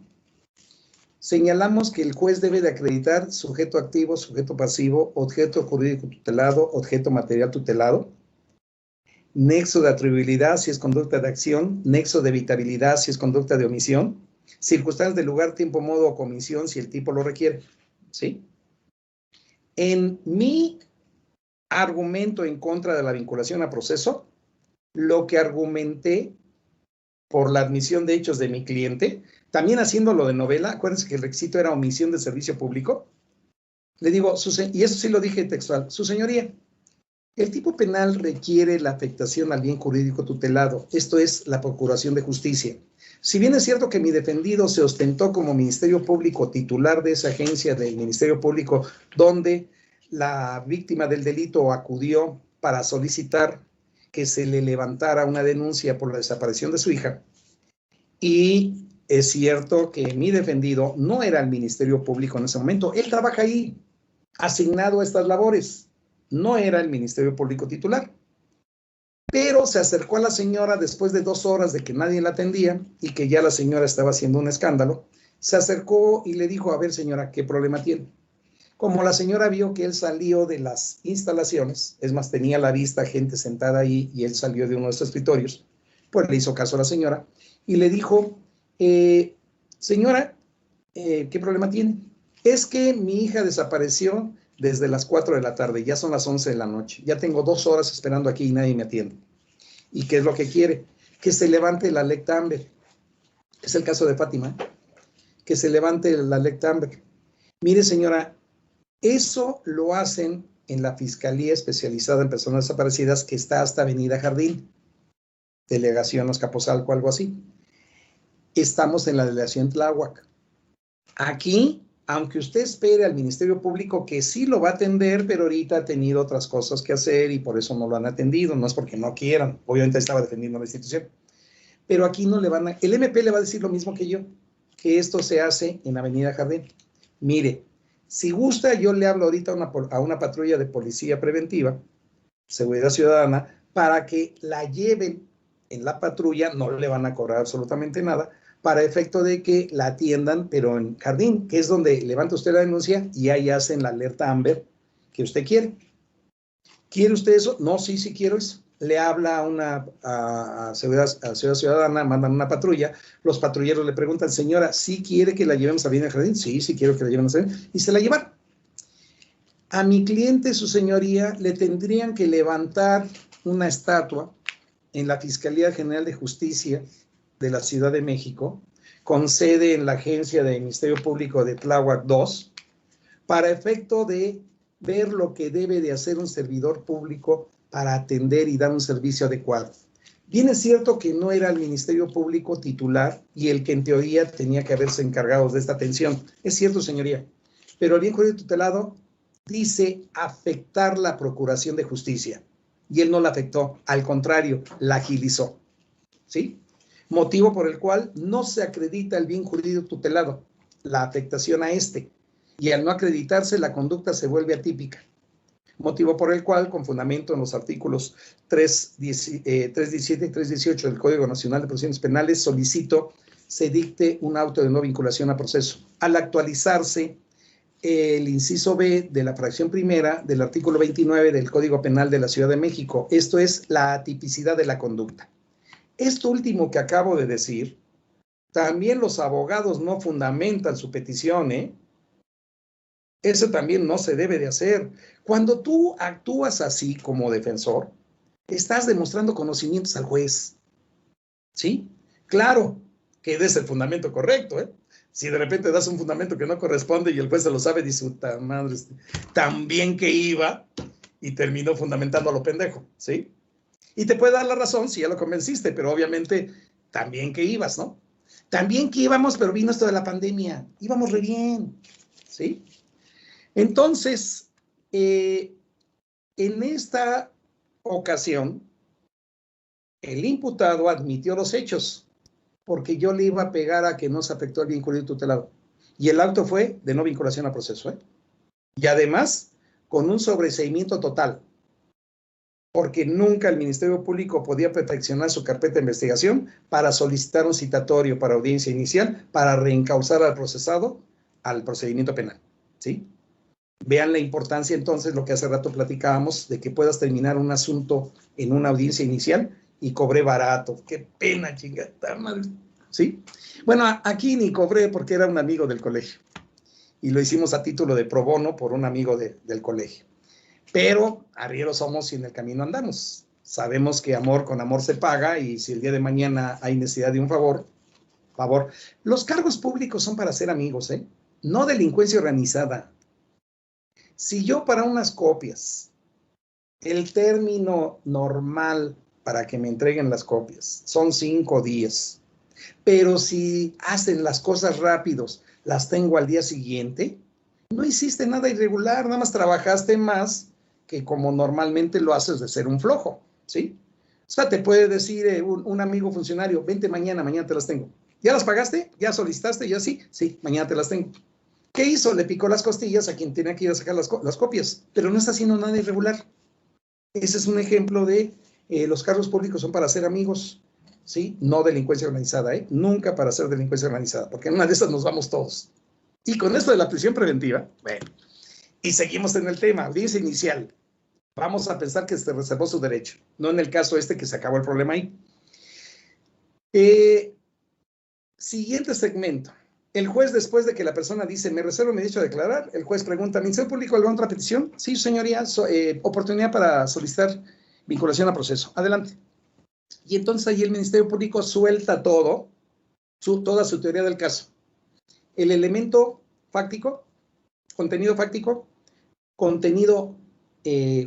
[SPEAKER 1] señalamos que el juez debe de acreditar sujeto activo, sujeto pasivo, objeto jurídico tutelado, objeto material tutelado, nexo de atribuibilidad si es conducta de acción, nexo de evitabilidad si es conducta de omisión, circunstancias de lugar, tiempo, modo o comisión si el tipo lo requiere, ¿sí? En mi argumento en contra de la vinculación a proceso, lo que argumenté por la admisión de hechos de mi cliente, también haciéndolo de novela, acuérdense que el requisito era omisión de servicio público, le digo, y eso sí lo dije textual, su señoría, el tipo penal requiere la afectación al bien jurídico tutelado, esto es la procuración de justicia. Si bien es cierto que mi defendido se ostentó como Ministerio Público titular de esa agencia del Ministerio Público, donde la víctima del delito acudió para solicitar que se le levantara una denuncia por la desaparición de su hija, y es cierto que mi defendido no era el Ministerio Público en ese momento, él trabaja ahí, asignado a estas labores, no era el Ministerio Público titular. Pero se acercó a la señora después de 2 horas de que nadie la atendía y que ya la señora estaba haciendo un escándalo. Se acercó y le dijo, a ver señora, ¿qué problema tiene? Como la señora vio que él salió de las instalaciones, es más, tenía a la vista gente sentada ahí y él salió de uno de sus escritorios, pues le hizo caso a la señora y le dijo, señora, ¿qué problema tiene? Es que mi hija desapareció desde las 4 de la tarde, ya son las 11 de la noche, ya tengo 2 horas esperando aquí y nadie me atiende. ¿Y qué es lo que quiere? Que se levante la lecta Amber. Es el caso de Fátima, que se levante la lecta Amber. Mire señora, eso lo hacen en la Fiscalía Especializada en Personas Desaparecidas, que está hasta Avenida Jardín, Delegación Azcapotzalco, algo así. Estamos en la Delegación Tláhuac. Aquí, aunque usted espere al Ministerio Público, que sí lo va a atender, pero ahorita ha tenido otras cosas que hacer y por eso no lo han atendido, no es porque no quieran, obviamente estaba defendiendo la institución, pero aquí no le van a, el MP le va a decir lo mismo que yo, que esto se hace en Avenida Jardín. Mire, si gusta, yo le hablo ahorita a una patrulla de policía preventiva, seguridad ciudadana, para que la lleven en la patrulla, no le van a cobrar absolutamente nada, para efecto de que la atiendan, pero en Jardín, que es donde levanta usted la denuncia y ahí hacen la alerta Amber que usted quiere. ¿Quiere usted eso? No, sí quiero eso. Le habla a seguridad ciudadana, mandan una patrulla, los patrulleros le preguntan, señora, ¿sí quiere que la llevemos a Avenida Jardín? Sí quiero que la lleven a Jardín, y se la llevan. A mi cliente, su señoría, le tendrían que levantar una estatua en la Fiscalía General de Justicia de la Ciudad de México, con sede en la agencia del Ministerio Público de Tláhuac 2, para efecto de ver lo que debe de hacer un servidor público para atender y dar un servicio adecuado. Bien es cierto que no era el Ministerio Público titular y el que en teoría tenía que haberse encargado de esta atención. Es cierto, señoría, pero el bien jurídico tutelado dice afectar la procuración de justicia y él no la afectó, al contrario, la agilizó, ¿sí? Motivo por el cual no se acredita el bien jurídico tutelado, la afectación a este, y al no acreditarse la conducta se vuelve atípica. Motivo por el cual, con fundamento en los artículos 317 y 318 del Código Nacional de Procedimientos Penales, solicito se dicte un auto de no vinculación a proceso. Al actualizarse el inciso B de la fracción primera del artículo 29 del Código Penal de la Ciudad de México, esto es la atipicidad de la conducta. Esto último que acabo de decir, también los abogados no fundamentan su petición, ¿eh? Eso también no se debe de hacer. Cuando tú actúas así como defensor, estás demostrando conocimientos al juez, ¿sí? Claro que es el fundamento correcto, ¿eh? Si de repente das un fundamento que no corresponde y el juez se lo sabe, dice, puta madre, tan bien que iba y terminó fundamentando a lo pendejo, ¿sí? Y te puede dar la razón si ya lo convenciste, pero obviamente también que ibas, ¿no? También que íbamos, pero vino esto de la pandemia. Íbamos re bien, ¿sí? Entonces, en esta ocasión, el imputado admitió los hechos, porque yo le iba a pegar a que no se afectó el bien jurídico tutelado. Y el auto fue de no vinculación a proceso, ¿eh? Y además, con un sobreseimiento total, porque nunca el Ministerio Público podía perfeccionar su carpeta de investigación para solicitar un citatorio para audiencia inicial para reencauzar al procesado al procedimiento penal, ¿sí? Vean la importancia entonces, lo que hace rato platicábamos, de que puedas terminar un asunto en una audiencia inicial y cobré barato. Qué pena, chingada madre, ¿sí? Bueno, aquí ni cobré porque era un amigo del colegio y lo hicimos a título de pro bono por un amigo del colegio. Pero arrieros somos y en el camino andamos. Sabemos que amor con amor se paga y si el día de mañana hay necesidad de un favor. Los cargos públicos son para ser amigos, ¿eh? No delincuencia organizada. Si yo para unas copias, el término normal para que me entreguen las copias son 5 días, pero si hacen las cosas rápidos, las tengo al día siguiente, no hiciste nada irregular, nada más trabajaste más que como normalmente lo haces de ser un flojo, ¿sí? O sea, te puede decir un amigo funcionario, vente mañana te las tengo. ¿Ya las pagaste? ¿Ya solicitaste? ¿Ya sí? Sí, mañana te las tengo. ¿Qué hizo? Le picó las costillas a quien tenía que ir a sacar las copias, pero no está haciendo nada irregular. Ese es un ejemplo de los cargos públicos son para ser amigos, ¿sí? No delincuencia organizada, ¿eh? Nunca para ser delincuencia organizada, porque en una de esas nos vamos todos. Y con esto de la prisión preventiva, bueno, y seguimos en el tema, audiencia inicial. Vamos a pensar que se reservó su derecho, no en el caso que se acabó el problema ahí. Siguiente segmento. El juez, después de que la persona dice, me reservo mi derecho a declarar, el juez pregunta, ¿Ministerio Público alguna otra petición? Sí, señoría, oportunidad para solicitar vinculación a proceso. Adelante. Y entonces ahí el Ministerio Público suelta todo, toda su teoría del caso. El elemento fáctico, contenido fáctico, contenido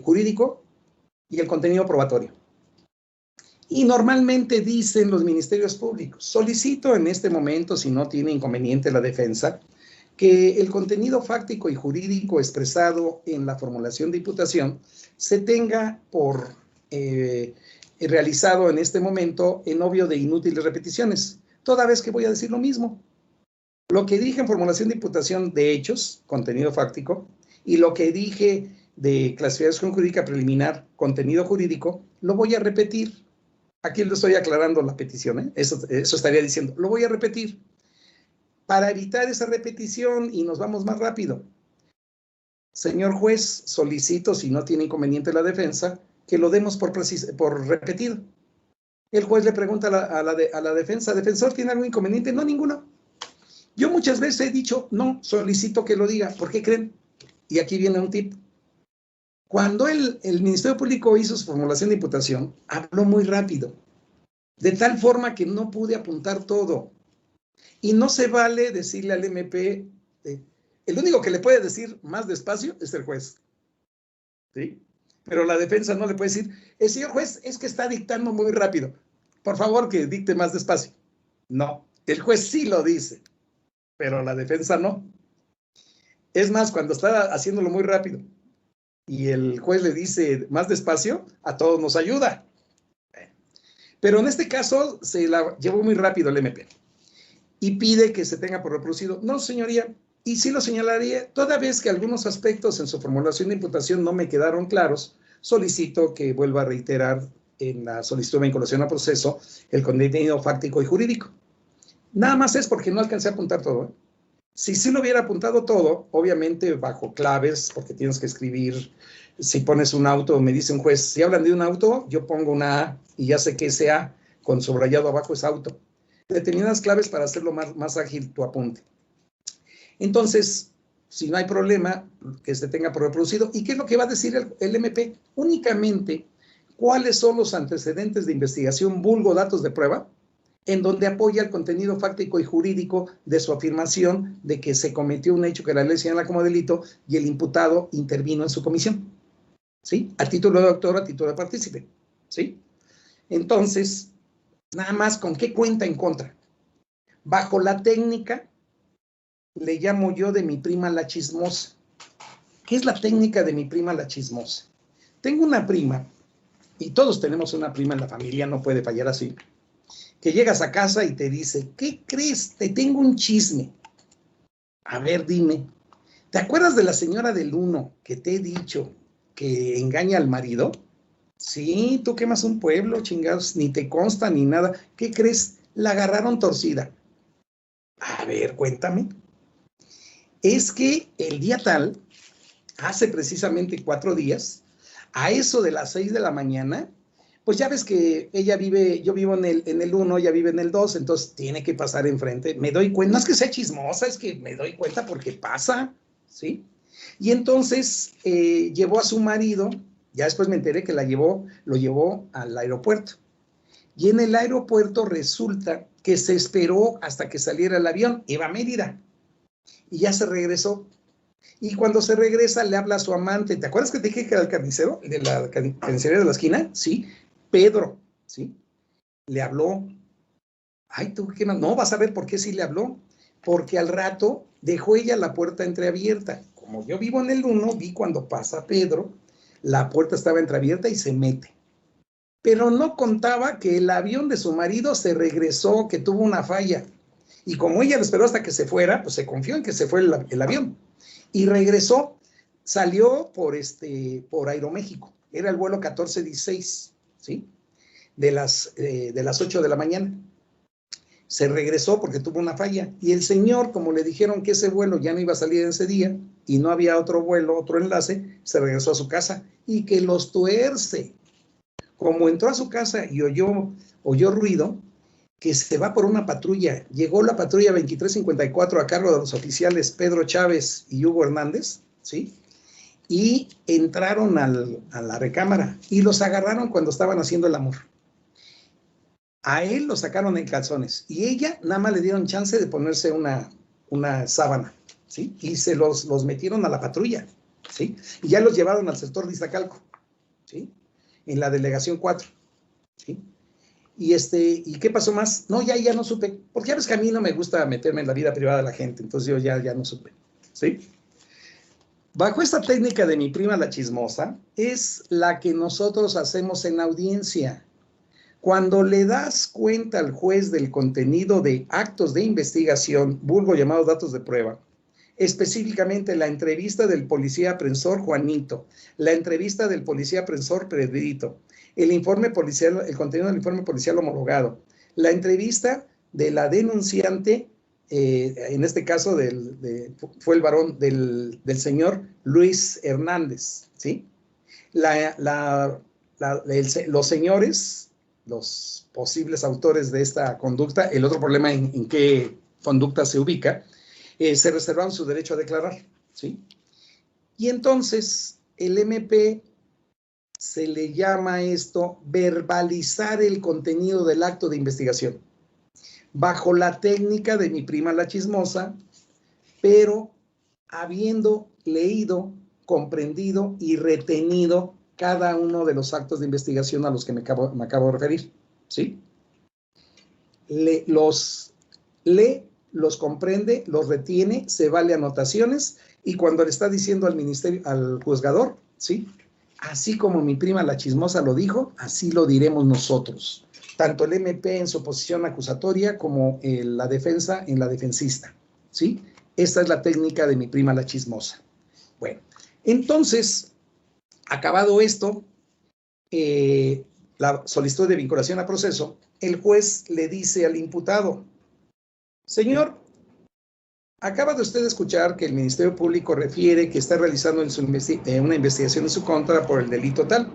[SPEAKER 1] jurídico y el contenido probatorio. Y normalmente dicen los ministerios públicos, solicito en este momento, si no tiene inconveniente la defensa, que el contenido fáctico y jurídico expresado en la formulación de imputación se tenga por realizado en este momento en obvio de inútiles repeticiones, toda vez que voy a decir lo mismo. Lo que dije en formulación de imputación de hechos, contenido fáctico, y lo que dije de clasificación jurídica preliminar, contenido jurídico, lo voy a repetir. Aquí le estoy aclarando la petición, ¿eh? Eso estaría diciendo, lo voy a repetir. Para evitar esa repetición y nos vamos más rápido. Señor juez, solicito, si no tiene inconveniente la defensa, que lo demos por repetido. El juez le pregunta a la defensa, ¿defensor tiene algún inconveniente? No, ninguno. Yo muchas veces he dicho, no, solicito que lo diga. ¿Por qué creen? Y aquí viene un tip. Cuando el Ministerio Público hizo su formulación de imputación, habló muy rápido, de tal forma que no pude apuntar todo. Y no se vale decirle al MP, el único que le puede decir más despacio es el juez, ¿sí? Pero la defensa no le puede decir, señor juez, es que está dictando muy rápido, por favor que dicte más despacio. No, el juez sí lo dice, pero la defensa no. Es más, cuando está haciéndolo muy rápido y el juez le dice más despacio, a todos nos ayuda. Pero en este caso se la llevó muy rápido el MP y pide que se tenga por reproducido. No, señoría, y sí lo señalaría, toda vez que algunos aspectos en su formulación de imputación no me quedaron claros, solicito que vuelva a reiterar en la solicitud de vinculación a proceso el contenido fáctico y jurídico. Nada más es porque no alcancé a apuntar todo, ¿eh? Si sí lo hubiera apuntado todo, obviamente bajo claves, porque tienes que escribir, si pones un auto, me dice un juez, si hablan de un auto, yo pongo una A y ya sé que ese A con subrayado abajo es auto. Determinadas claves para hacerlo más ágil tu apunte. Entonces, si no hay problema, que se tenga por reproducido. ¿Y qué es lo que va a decir el MP? Únicamente, ¿cuáles son los antecedentes de investigación, vulgo datos de prueba, en donde apoya el contenido fáctico y jurídico de su afirmación de que se cometió un hecho que la ley señala como delito y el imputado intervino en su comisión, ¿sí? A título de autor, a título de partícipe, ¿sí? Entonces, nada más, ¿con qué cuenta en contra? Bajo la técnica, le llamo yo de mi prima la chismosa. ¿Qué es la técnica de mi prima la chismosa? Tengo una prima, y todos tenemos una prima en la familia, no puede fallar así, que llegas a casa y te dice, ¿qué crees? Te tengo un chisme. A ver, dime, ¿te acuerdas de la señora del 1 que te he dicho que engaña al marido? Sí, tú quemas un pueblo, chingados, ni te consta ni nada. ¿Qué crees? La agarraron torcida. A ver, cuéntame. Es que el día tal, hace precisamente 4 días, a eso de las 6 de la mañana, pues ya ves que ella vive, yo vivo en el 1, ella vive en el 2, entonces tiene que pasar enfrente. Me doy cuenta, no es que sea chismosa, es que me doy cuenta porque pasa, ¿sí? Y entonces llevó a su marido, ya después me enteré que lo llevó al aeropuerto. Y en el aeropuerto resulta que se esperó hasta que saliera el avión, iba a Mérida, y ya se regresó. Y cuando se regresa le habla a su amante. ¿Te acuerdas que te dije que era el carnicero? De la carnicería de la esquina, sí. Pedro, ¿sí? Le habló. Ay, tú qué más. No, vas a ver por qué sí le habló. Porque al rato dejó ella la puerta entreabierta. Como yo vivo en el 1, vi cuando pasa Pedro, la puerta estaba entreabierta y se mete. Pero no contaba que el avión de su marido se regresó, que tuvo una falla. Y como ella lo esperó hasta que se fuera, pues se confió en que se fue el avión. Y regresó, salió por Aeroméxico, era el vuelo 1416, ¿sí? De las 8 de la mañana. Se regresó porque tuvo una falla. Y el señor, como le dijeron que ese vuelo ya no iba a salir en ese día y no había otro vuelo, otro enlace, se regresó a su casa y que los tuerce. Como entró a su casa y oyó ruido, que se va por una patrulla. Llegó la patrulla 2354 a cargo de los oficiales Pedro Chávez y Hugo Hernández, ¿sí? Y entraron a la recámara y los agarraron cuando estaban haciendo el amor. A él lo sacaron en calzones y ella nada más le dieron chance de ponerse una sábana, ¿sí? Y se los metieron a la patrulla, ¿sí? Y ya los llevaron al sector de Iztacalco, ¿sí? En la delegación 4, ¿sí? ¿Y qué pasó más? No, ya no supe, porque ya ves que a mí no me gusta meterme en la vida privada de la gente, entonces yo ya no supe, ¿sí? Bajo esta técnica de mi prima la chismosa, es la que nosotros hacemos en audiencia. Cuando le das cuenta al juez del contenido de actos de investigación, vulgo llamados datos de prueba, específicamente la entrevista del policía aprensor Juanito, la entrevista del policía aprensor Pedrito, el informe policial, el contenido del informe policial homologado, la entrevista de la denunciante, en este caso fue el varón del señor Luis Hernández, ¿sí? Los señores, los posibles autores de esta conducta, el otro problema en qué conducta se ubica, se reservaron su derecho a declarar, ¿sí? Y entonces el MP se le llama esto verbalizar el contenido del acto de investigación, bajo la técnica de mi prima la chismosa, pero habiendo leído, comprendido y retenido cada uno de los actos de investigación a los que me acabo de referir, ¿sí? Los lee, los comprende, los retiene, se vale anotaciones y cuando le está diciendo al ministerio, al juzgador, ¿sí? Así como mi prima la chismosa lo dijo, así lo diremos nosotros. Tanto el MP en su posición acusatoria como la defensa en la defensista, ¿sí? Esta es la técnica de mi prima la chismosa. Bueno, entonces, acabado esto, la solicitud de vinculación a proceso, el juez le dice al imputado, señor, acaba de usted escuchar que el Ministerio Público refiere que está realizando una investigación en su contra por el delito tal.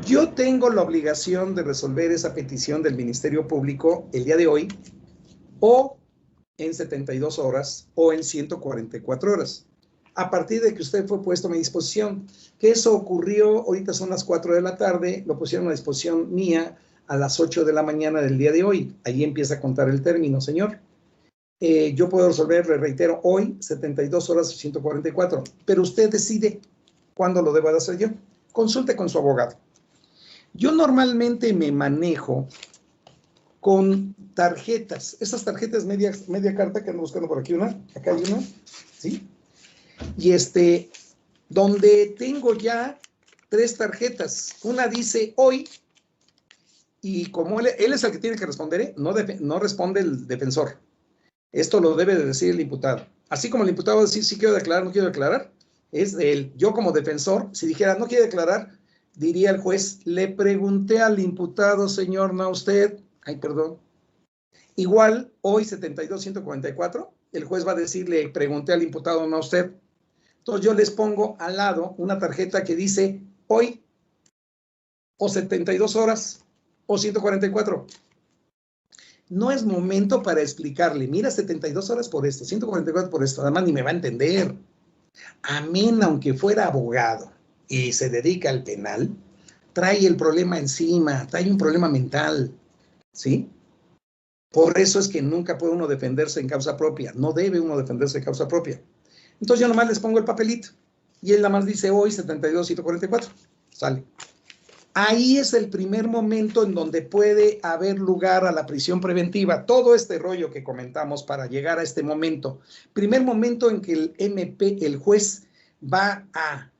[SPEAKER 1] Yo tengo la obligación de resolver esa petición del Ministerio Público el día de hoy, o en 72 horas, o en 144 horas, a partir de que usted fue puesto a mi disposición. Que eso ocurrió, ahorita son las 4 de la tarde, lo pusieron a disposición mía a las 8 de la mañana del día de hoy. Ahí empieza a contar el término, señor. Yo puedo resolver, le reitero, hoy 72 horas 144, pero usted decide cuándo lo debo de hacer yo. Consulte con su abogado. Yo normalmente me manejo con tarjetas. Esas tarjetas media carta que ando buscando por aquí, acá hay una, ¿sí? Y donde tengo ya 3 tarjetas. Una dice hoy, y como él es el que tiene que responder, no responde el defensor. Esto lo debe de decir el imputado. Así como el imputado va a decir si quiero declarar, no quiero declarar, es de él. Yo como defensor, si dijera no quiere declarar, diría el juez, le pregunté al imputado, señor, no a usted. Ay, perdón. Igual, hoy 72-144, el juez va a decir, le pregunté al imputado, no a usted. Entonces yo les pongo al lado una tarjeta que dice hoy, o 72 horas, o 144. No es momento para explicarle, mira, 72 horas por esto, 144 por esto, además ni me va a entender. Amén, aunque fuera abogado y se dedica al penal, trae el problema encima, trae un problema mental, ¿sí? Por eso es que nunca puede uno defenderse en causa propia, no debe uno defenderse en causa propia. Entonces yo nomás les pongo el papelito y él nada más dice hoy 72, 144, sale. Ahí es el primer momento en donde puede haber lugar a la prisión preventiva. Todo este rollo que comentamos para llegar a este momento. Primer momento en que el MP, el juez, va a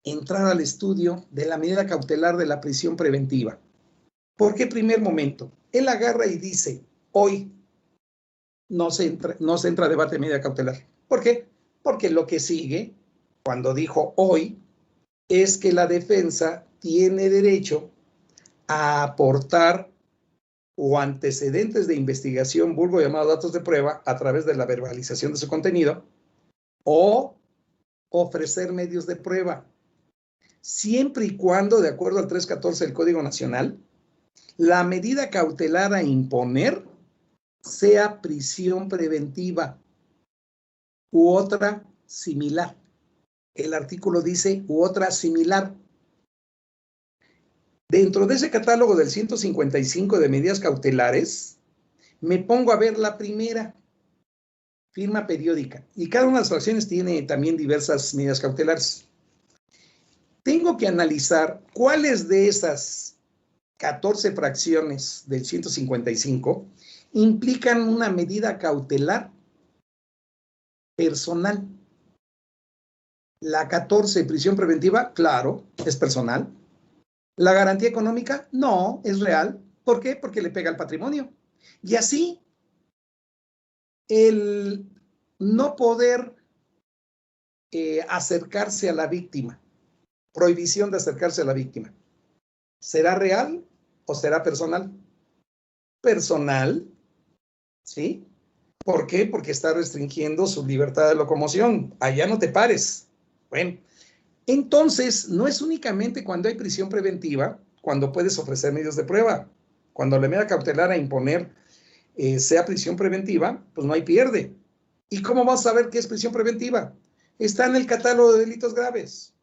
[SPEAKER 1] entrar al estudio de la medida cautelar de la prisión preventiva. ¿Por qué primer momento? Él agarra y dice, hoy no se entra a debate de medida cautelar. ¿Por qué? Porque lo que sigue, cuando dijo hoy, es que la defensa tiene derecho a aportar o antecedentes de investigación, vulgo llamado datos de prueba, a través de la verbalización de su contenido, o ofrecer medios de prueba, siempre y cuando, de acuerdo al 314 del Código Nacional, la medida cautelar a imponer sea prisión preventiva u otra similar. El artículo dice u otra similar. Dentro de ese catálogo del 155 de medidas cautelares, me pongo a ver la primera, firma periódica, y cada una de las fracciones tiene también diversas medidas cautelares. Tengo que analizar cuáles de esas 14 fracciones del 155 implican una medida cautelar personal. La 14, prisión preventiva, claro, es personal. La garantía económica, no, es real. ¿Por qué? Porque le pega al patrimonio. Y así, el no poder acercarse a la víctima, prohibición de acercarse a la víctima, ¿será real o será personal? Personal, ¿sí? ¿Por qué? Porque está restringiendo su libertad de locomoción. Allá no te pares. Bueno, entonces, no es únicamente cuando hay prisión preventiva, cuando puedes ofrecer medios de prueba. Cuando la medida cautelar a imponer sea prisión preventiva, pues no hay pierde. ¿Y cómo vas a saber qué es prisión preventiva? Está en el catálogo de delitos graves.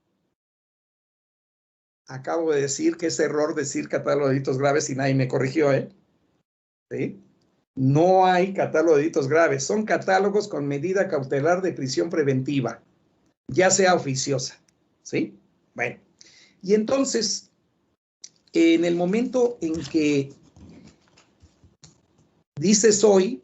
[SPEAKER 1] Acabo de decir que es error decir catálogo de delitos graves y nadie me corrigió, ¿eh? ¿Sí? No hay catálogo de delitos graves, son catálogos con medida cautelar de prisión preventiva, ya sea oficiosa, ¿sí? Bueno, y entonces, en el momento en que dices hoy,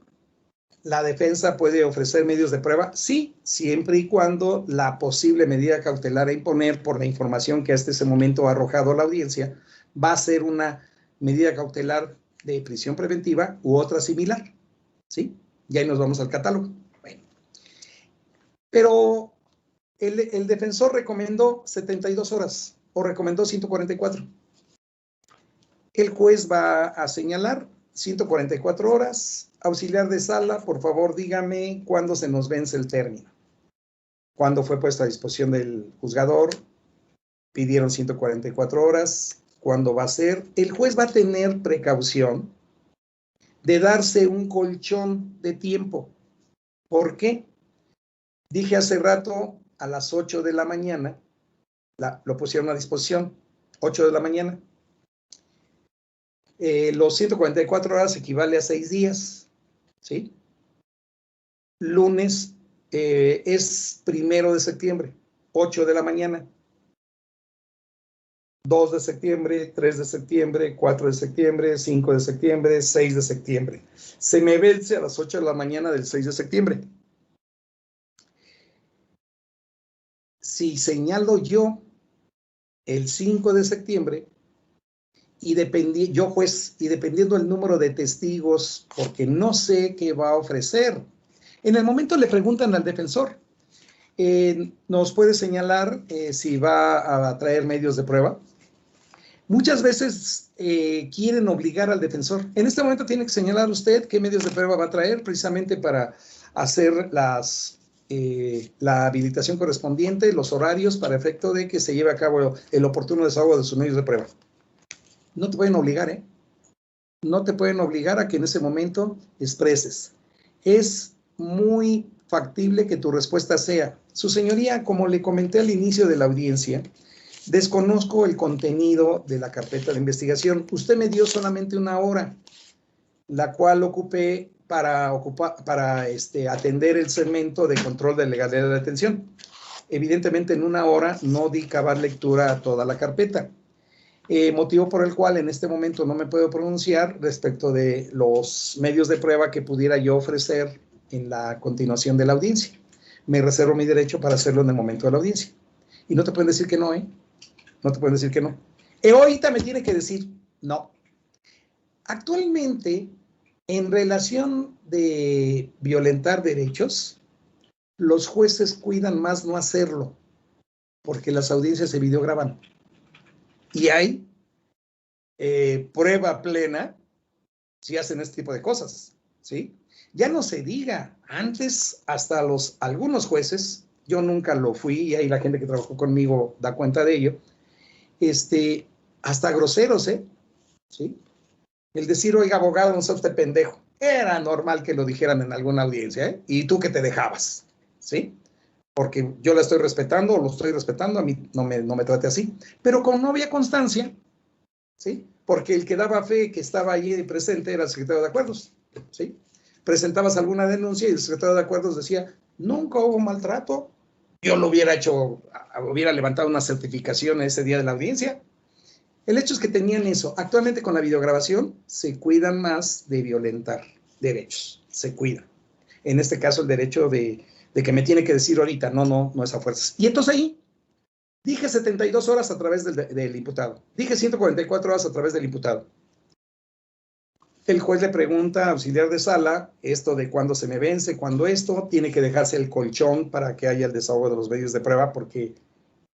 [SPEAKER 1] ¿la defensa puede ofrecer medios de prueba? Sí, siempre y cuando la posible medida cautelar a imponer por la información que hasta ese momento ha arrojado la audiencia va a ser una medida cautelar de prisión preventiva u otra similar, ¿sí? Y ahí nos vamos al catálogo. Bueno. Pero el defensor recomendó 72 horas o recomendó 144. El juez va a señalar 144 horas. Auxiliar de sala, por favor, dígame cuándo se nos vence el término. ¿Cuándo fue puesto a disposición del juzgador? Pidieron 144 horas. ¿Cuándo va a ser? El juez va a tener precaución de darse un colchón de tiempo. ¿Por qué? Dije hace rato, a las 8 de la mañana, lo pusieron a disposición, 8 de la mañana. Los 144 horas equivale a 6 días, ¿sí? Lunes es 1 de septiembre, 8 de la mañana. 2 de septiembre, 3 de septiembre, 4 de septiembre, 5 de septiembre, 6 de septiembre. Se me vence a las 8 de la mañana del 6 de septiembre. Si señalo yo el 5 de septiembre, y dependiendo del número de testigos, porque no sé qué va a ofrecer. En el momento le preguntan al defensor, ¿nos puede señalar si va a traer medios de prueba? Muchas veces quieren obligar al defensor. En este momento tiene que señalar usted qué medios de prueba va a traer precisamente para hacer la habilitación correspondiente, los horarios para efecto de que se lleve a cabo el oportuno desahogo de sus medios de prueba. No te pueden obligar, ¿eh? No te pueden obligar a que en ese momento expreses. Es muy factible que tu respuesta sea, su señoría, como le comenté al inicio de la audiencia, desconozco el contenido de la carpeta de investigación. Usted me dio solamente 1 hora, la cual ocupé para atender el segmento de control de legalidad de la detención. Evidentemente, en 1 hora no di cabal lectura a toda la carpeta. Motivo por el cual en este momento no me puedo pronunciar respecto de los medios de prueba que pudiera yo ofrecer en la continuación de la audiencia. Me reservo mi derecho para hacerlo en el momento de la audiencia. Y no te pueden decir que no, ¿eh? No te pueden decir que no. Ahorita me tiene que decir no. Actualmente, en relación de violentar derechos, los jueces cuidan más no hacerlo, porque las audiencias se videograban. Y hay prueba plena si hacen este tipo de cosas, ¿sí? Ya no se diga, antes hasta algunos jueces, yo nunca lo fui, y ahí la gente que trabajó conmigo da cuenta de ello, hasta groseros, ¿sí? El decir, oiga, abogado, no sea usted pendejo, era normal que lo dijeran en alguna audiencia, ¿eh? Y tú que te dejabas, ¿sí? Porque yo la estoy respetando, o lo estoy respetando, a mí no me trate así, pero con no había constancia, ¿sí? Porque el que daba fe que estaba allí presente era el secretario de Acuerdos, ¿sí? Presentabas alguna denuncia y el secretario de Acuerdos decía, nunca hubo maltrato, yo lo hubiera hecho, hubiera levantado una certificación ese día de la audiencia. El hecho es que tenían eso. Actualmente con la videograbación se cuidan más de violentar derechos, se cuidan. En este caso el derecho de que me tiene que decir ahorita, no es a fuerzas. Y entonces ahí dije 72 horas a través del imputado. Dije 144 horas a través del imputado. El juez le pregunta al auxiliar de sala, esto de cuándo se me vence, cuándo esto, tiene que dejarse el colchón para que haya el desahogo de los medios de prueba, porque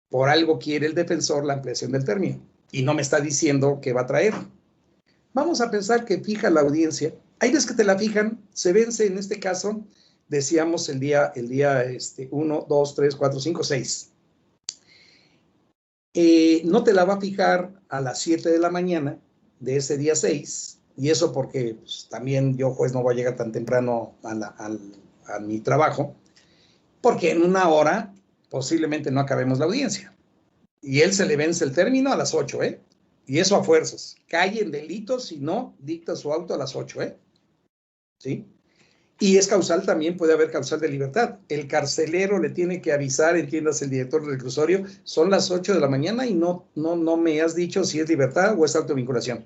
[SPEAKER 1] por algo quiere el defensor la ampliación del término. Y no me está diciendo qué va a traer. Vamos a pensar que fija la audiencia. Hay veces que te la fijan, se vence en este caso, decíamos el día 1, 2, 3, 4, 5, 6. No te la va a fijar a las 7 de la mañana de ese día 6, y eso porque pues, también yo, juez, no voy a llegar tan temprano a mi trabajo, porque en 1 hora posiblemente no acabemos la audiencia. Y él se le vence el término a las 8, ¿eh? Y eso a fuerzas. Cae en delitos si no dicta su auto a las 8, ¿eh? ¿Sí? Y es causal también, puede haber causal de libertad. El carcelero le tiene que avisar, entiendas, el director del reclusorio, son las 8 de la mañana y no me has dicho si es libertad o es autovinculación.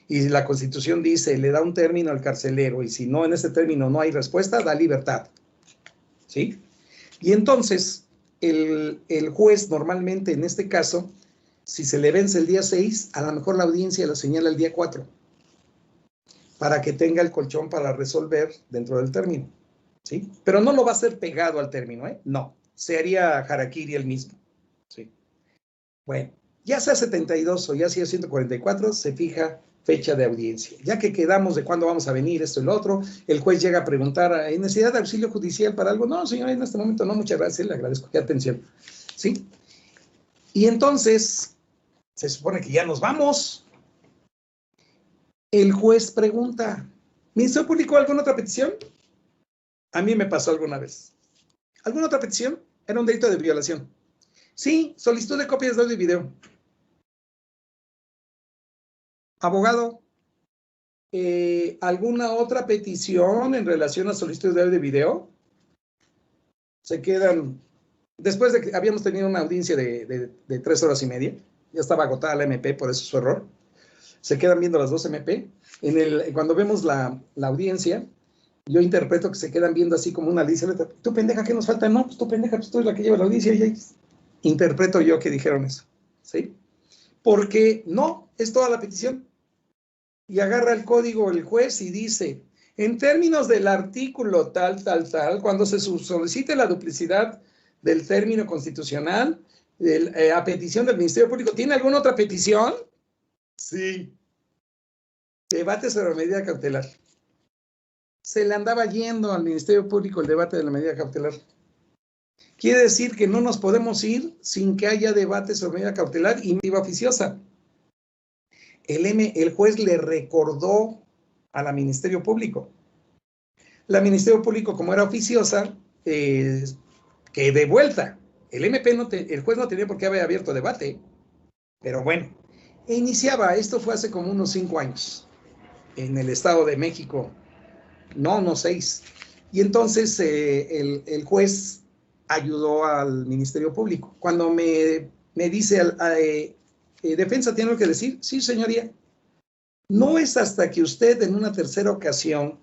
[SPEAKER 1] Y la Constitución dice, le da un término al carcelero y si no, en ese término no hay respuesta, da libertad. ¿Sí? Y entonces, el juez normalmente en este caso, si se le vence el día 6, a lo mejor la audiencia la señala el día 4, para que tenga el colchón para resolver dentro del término, ¿sí? Pero no lo va a hacer pegado al término, ¿eh? No, se haría harakiri el mismo, ¿sí? Bueno, ya sea 72 o ya sea 144, se fija fecha de audiencia. Ya que quedamos de cuándo vamos a venir, esto y lo otro, el juez llega a preguntar, ¿hay necesidad de auxilio judicial para algo? No, señor, en este momento no, muchas gracias, le agradezco, qué atención, ¿sí? Y entonces, se supone que ya nos vamos. El juez pregunta, ¿Ministerio Público alguna otra petición? A mí me pasó alguna vez. ¿Alguna otra petición? Era un delito de violación. Sí, solicitud de copias de audio y video. Abogado, ¿Alguna otra petición en relación a solicitudes de audio y video? Se quedan, después de que habíamos tenido una audiencia de 3 horas y media, ya estaba agotada la MP, por eso su error, se quedan viendo las 2 MP. Cuando vemos la audiencia, yo interpreto que se quedan viendo así como una lista. Tú pendeja, ¿qué nos falta? No, pues tú pendeja, pues tú eres la que lleva la audiencia. Y interpreto yo que dijeron eso, ¿sí? Porque no, es toda la petición. Y agarra el código el juez y dice, en términos del artículo tal, cuando se solicite la duplicidad del término constitucional, a petición del Ministerio Público, ¿tiene alguna otra petición? Sí. Debate sobre la medida cautelar. Se le andaba yendo al Ministerio Público el debate de la medida cautelar. Quiere decir que no nos podemos ir sin que haya debate sobre medida cautelar y medida oficiosa. El juez le recordó a la Ministerio Público. La Ministerio Público, como era oficiosa, que de vuelta. El juez no tenía por qué haber abierto debate, pero bueno, iniciaba, esto fue hace como unos 5 años, en el Estado de México, no, unos 6. Y entonces el juez ayudó al Ministerio Público. Cuando me dice, defensa, ¿tiene algo que decir? Sí, señoría. No es hasta que usted en una tercera ocasión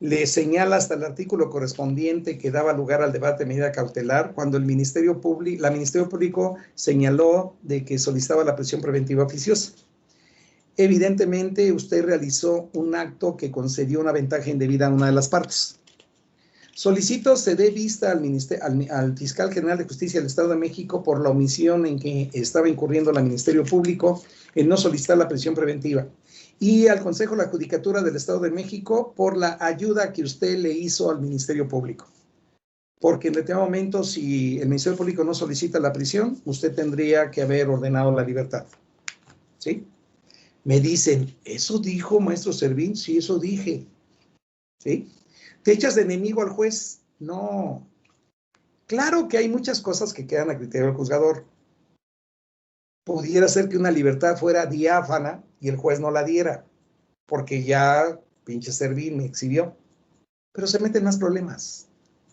[SPEAKER 1] le señala hasta el artículo correspondiente que daba lugar al debate de medida cautelar, cuando la Ministerio Público señaló de que solicitaba la prisión preventiva oficiosa. Evidentemente, usted realizó un acto que concedió una ventaja indebida a una de las partes. Solicito se dé vista al Fiscal General de Justicia del Estado de México por la omisión en que estaba incurriendo el Ministerio Público en no solicitar la prisión preventiva, y al Consejo de la Judicatura del Estado de México por la ayuda que usted le hizo al Ministerio Público. Porque en determinado momento, si el Ministerio Público no solicita la prisión, usted tendría que haber ordenado la libertad. ¿Sí? Me dicen, ¿eso dijo, maestro Servín? Sí, eso dije. ¿Sí? ¿Te echas de enemigo al juez? No. Claro que hay muchas cosas que quedan a criterio del juzgador. Pudiera ser que una libertad fuera diáfana y el juez no la diera, porque ya pinche Servín me exhibió. Pero se meten más problemas.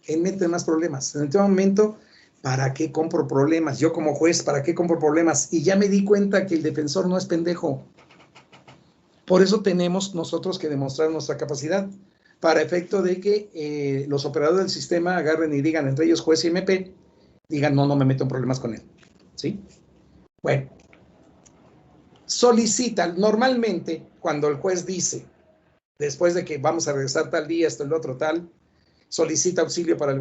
[SPEAKER 1] Él mete más problemas. En este momento, ¿para qué compro problemas? Yo como juez, ¿para qué compro problemas? Y ya me di cuenta que el defensor no es pendejo. Por eso tenemos nosotros que demostrar nuestra capacidad, para efecto de que los operadores del sistema agarren y digan, entre ellos juez y MP, digan, no me meto en problemas con él. ¿Sí? Bueno, solicitan, normalmente, cuando el juez dice, después de que vamos a regresar tal día, esto, el otro, tal, solicita auxilio para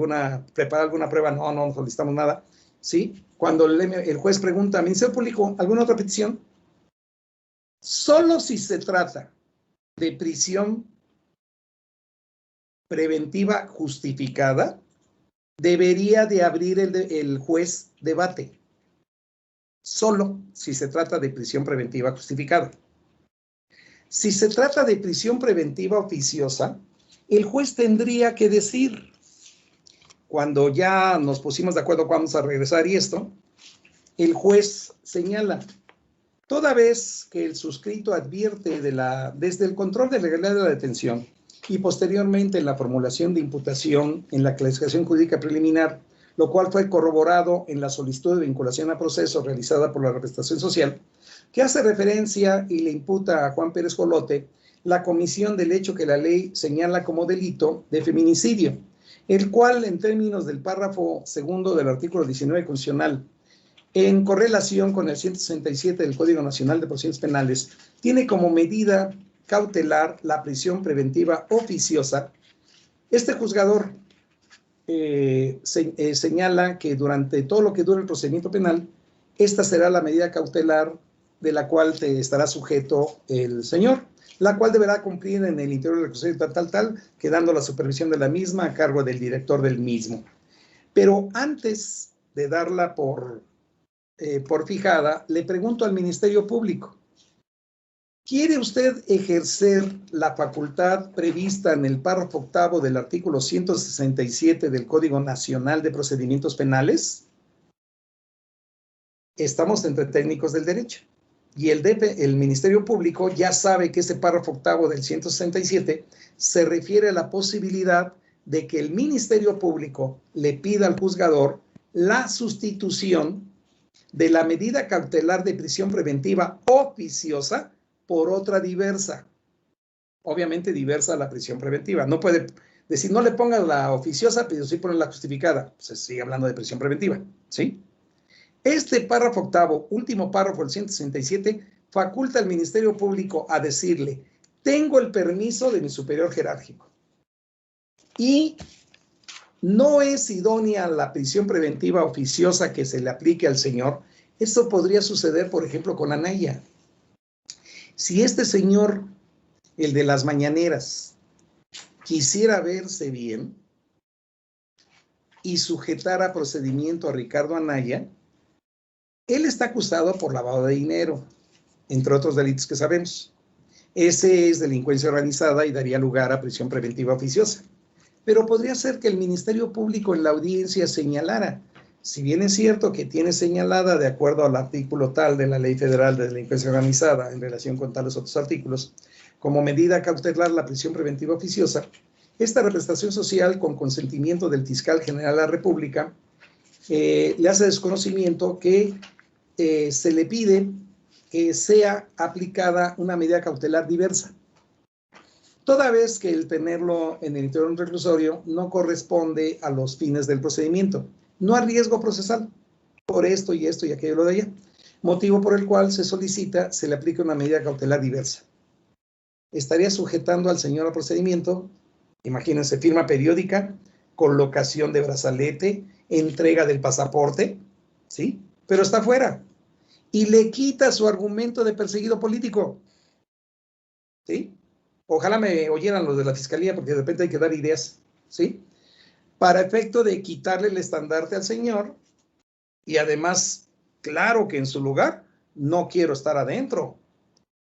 [SPEAKER 1] preparar alguna prueba, no solicitamos nada, ¿sí? Cuando el juez pregunta, Ministerio Público, ¿alguna otra petición? Solo si se trata de prisión preventiva justificada, debería de abrir el juez debate. Solo si se trata de prisión preventiva justificada. Si se trata de prisión preventiva oficiosa, el juez tendría que decir, cuando ya nos pusimos de acuerdo, vamos a regresar y esto, el juez señala, toda vez que el suscrito advierte desde el control de legalidad de la detención y posteriormente en la formulación de imputación en la clasificación jurídica preliminar, lo cual fue corroborado en la solicitud de vinculación a proceso realizada por la representación social, que hace referencia y le imputa a Juan Pérez Jolote la comisión del hecho que la ley señala como delito de feminicidio, el cual, en términos del párrafo segundo del artículo 19 constitucional, en correlación con el 167 del Código Nacional de Procedimientos Penales, tiene como medida cautelar la prisión preventiva oficiosa. Este juzgador señala que durante todo lo que dure el procedimiento penal, esta será la medida cautelar de la cual te estará sujeto el señor, la cual deberá cumplir en el interior del reclusorio tal, quedando la supervisión de la misma a cargo del director del mismo. Pero antes de darla por fijada, le pregunto al Ministerio Público, ¿quiere usted ejercer la facultad prevista en el párrafo octavo del artículo 167 del Código Nacional de Procedimientos Penales? Estamos entre técnicos del derecho. Y el Ministerio Público ya sabe que este párrafo octavo del 167 se refiere a la posibilidad de que el Ministerio Público le pida al juzgador la sustitución de la medida cautelar de prisión preventiva oficiosa por otra diversa. Obviamente diversa a la prisión preventiva. No puede decir, no le pongas la oficiosa, pero sí ponen la justificada. Se sigue hablando de prisión preventiva, ¿sí? Este párrafo octavo, último párrafo del 167, faculta al Ministerio Público a decirle, tengo el permiso de mi superior jerárquico y no es idónea la prisión preventiva oficiosa que se le aplique al señor. Esto podría suceder, por ejemplo, con Anaya. Si este señor, el de las mañaneras, quisiera verse bien y sujetar a procedimiento a Ricardo Anaya, él está acusado por lavado de dinero, entre otros delitos que sabemos. Ese es delincuencia organizada y daría lugar a prisión preventiva oficiosa. Pero podría ser que el Ministerio Público en la audiencia señalara, si bien es cierto que tiene señalada de acuerdo al artículo tal de la Ley Federal de Delincuencia Organizada en relación con tales otros artículos, como medida cautelar la prisión preventiva oficiosa, esta representación social con consentimiento del fiscal general de la República le hace desconocimiento que se le pide que sea aplicada una medida cautelar diversa. Toda vez que el tenerlo en el interior de un reclusorio no corresponde a los fines del procedimiento, no a riesgo procesal, por esto y aquello de allá, motivo por el cual se solicita se le aplique una medida cautelar diversa. Estaría sujetando al señor al procedimiento, imagínense, firma periódica, colocación de brazalete, entrega del pasaporte, ¿sí? Pero está fuera. Y le quita su argumento de perseguido político, ¿sí? Ojalá me oyeran los de la fiscalía porque de repente hay que dar ideas, ¿sí? Para efecto de quitarle el estandarte al señor y además, claro que en su lugar no quiero estar adentro.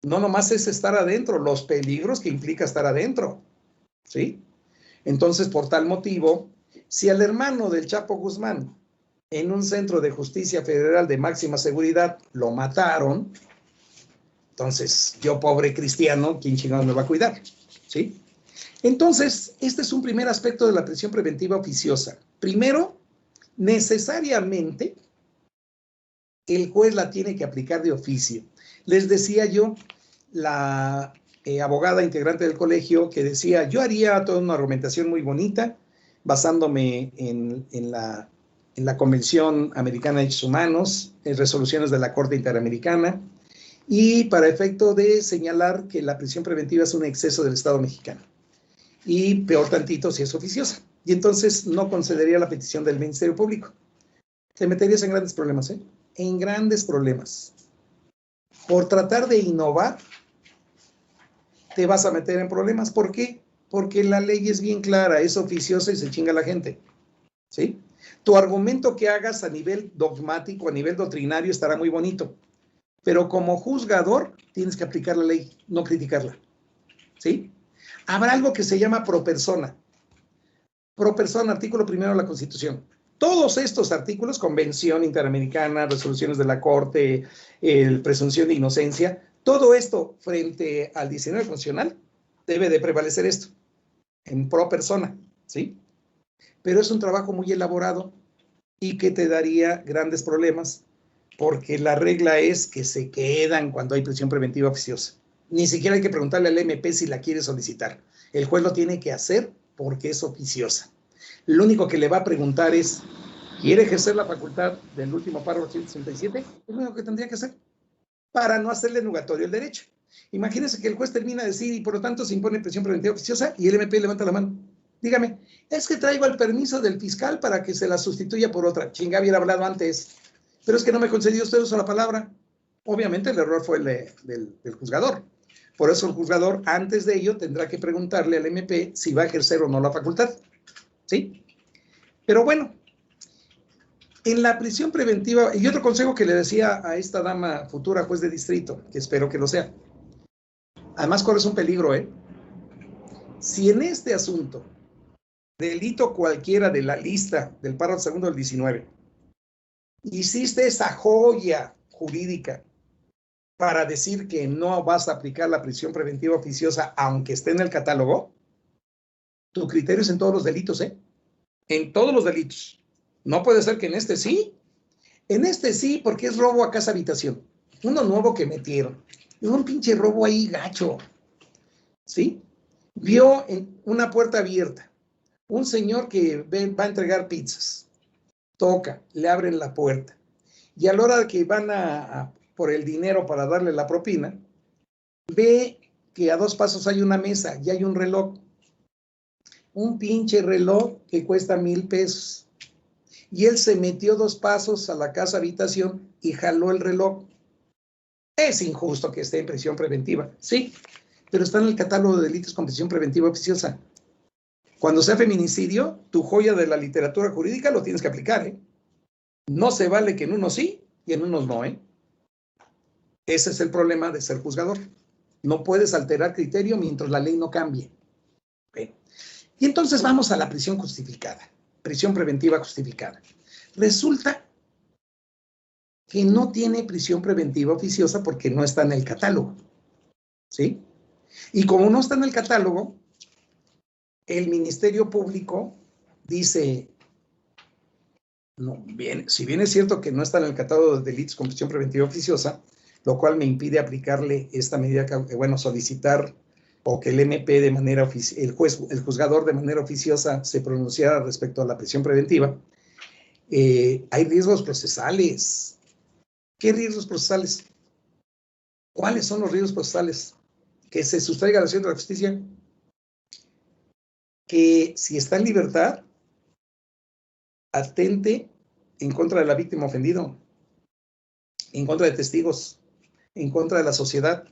[SPEAKER 1] No nomás es estar adentro, los peligros que implica estar adentro, ¿sí? Entonces, por tal motivo, si al hermano del Chapo Guzmán en un centro de justicia federal de máxima seguridad lo mataron, entonces yo, pobre cristiano, ¿quién chingado me va a cuidar? ¿Sí? Entonces, este es un primer aspecto de la prisión preventiva oficiosa. Primero, necesariamente el juez la tiene que aplicar de oficio. Les decía yo, la abogada integrante del colegio que decía, yo haría toda una argumentación muy bonita basándome en la Convención Americana de Derechos Humanos, en resoluciones de la Corte Interamericana, y para efecto de señalar que la prisión preventiva es un exceso del Estado mexicano. Y peor tantito si es oficiosa. Y entonces no concedería la petición del Ministerio Público. Te meterías en grandes problemas, ¿eh? En grandes problemas. Por tratar de innovar, te vas a meter en problemas. ¿Por qué? Porque la ley es bien clara, es oficiosa y se chinga la gente, ¿sí? Tu argumento que hagas a nivel dogmático, a nivel doctrinario, estará muy bonito, pero como juzgador tienes que aplicar la ley, no criticarla, ¿sí? Habrá algo que se llama pro persona. Pro persona, artículo primero de la Constitución. Todos estos artículos, Convención Interamericana, resoluciones de la Corte, presunción de inocencia, todo esto frente al diccionario constitucional debe de prevalecer esto, en pro persona, ¿sí? Pero es un trabajo muy elaborado y que te daría grandes problemas porque la regla es que se quedan cuando hay prisión preventiva oficiosa. Ni siquiera hay que preguntarle al MP si la quiere solicitar. El juez lo tiene que hacer porque es oficiosa. Lo único que le va a preguntar es, ¿quiere ejercer la facultad del último párrafo 167? Es lo único que tendría que hacer para no hacerle nugatorio el derecho. Imagínense que el juez termina de decir y por lo tanto se impone prisión preventiva oficiosa y el MP levanta la mano. Dígame, es que traigo el permiso del fiscal para que se la sustituya por otra. Chinga, hubiera hablado antes. Pero es que no me concedió usted uso la palabra. Obviamente el error fue el del juzgador. Por eso el juzgador, antes de ello, tendrá que preguntarle al MP si va a ejercer o no la facultad. ¿Sí? Pero bueno, en la prisión preventiva, y otro consejo que le decía a esta dama futura juez de distrito, que espero que lo sea. Además, corres un peligro, ¿eh? Si en este asunto, delito cualquiera de la lista del párrafo segundo del 19, hiciste esa joya jurídica para decir que no vas a aplicar la prisión preventiva oficiosa aunque esté en el catálogo, tu criterio es en todos los delitos, ¿eh? En todos los delitos. No puede ser que en este sí. En este sí, porque es robo a casa habitación. Uno nuevo que metieron. Es un pinche robo ahí gacho. ¿Sí? Vio en una puerta abierta un señor que va a entregar pizzas. Toca, le abren la puerta. Y a la hora que van por el dinero para darle la propina, ve que a 2 pasos hay una mesa y hay un reloj. Un pinche reloj que cuesta 1,000 pesos. Y él se metió 2 pasos a la casa habitación y jaló el reloj. Es injusto que esté en prisión preventiva, sí, pero está en el catálogo de delitos con prisión preventiva oficiosa. Cuando sea feminicidio, tu joya de la literatura jurídica lo tienes que aplicar, ¿eh? No se vale que en unos sí y en unos no, ¿eh? Ese es el problema de ser juzgador. No puedes alterar criterio mientras la ley no cambie. ¿Okay? Y entonces vamos a la prisión justificada, prisión preventiva justificada. Resulta que no tiene prisión preventiva oficiosa porque no está en el catálogo, ¿sí? Y como no está en el catálogo, el Ministerio Público dice, no, bien, si bien es cierto que no está en el catálogo de delitos con prisión preventiva oficiosa, lo cual me impide aplicarle esta medida, bueno, solicitar o que el MP de manera el juzgador de manera oficiosa se pronunciara respecto a la prisión preventiva, hay riesgos procesales. ¿Qué riesgos procesales? ¿Cuáles son los riesgos procesales? Que se sustraiga la acción de la justicia, que si está en libertad, atente en contra de la víctima ofendido, en contra de testigos, en contra de la sociedad.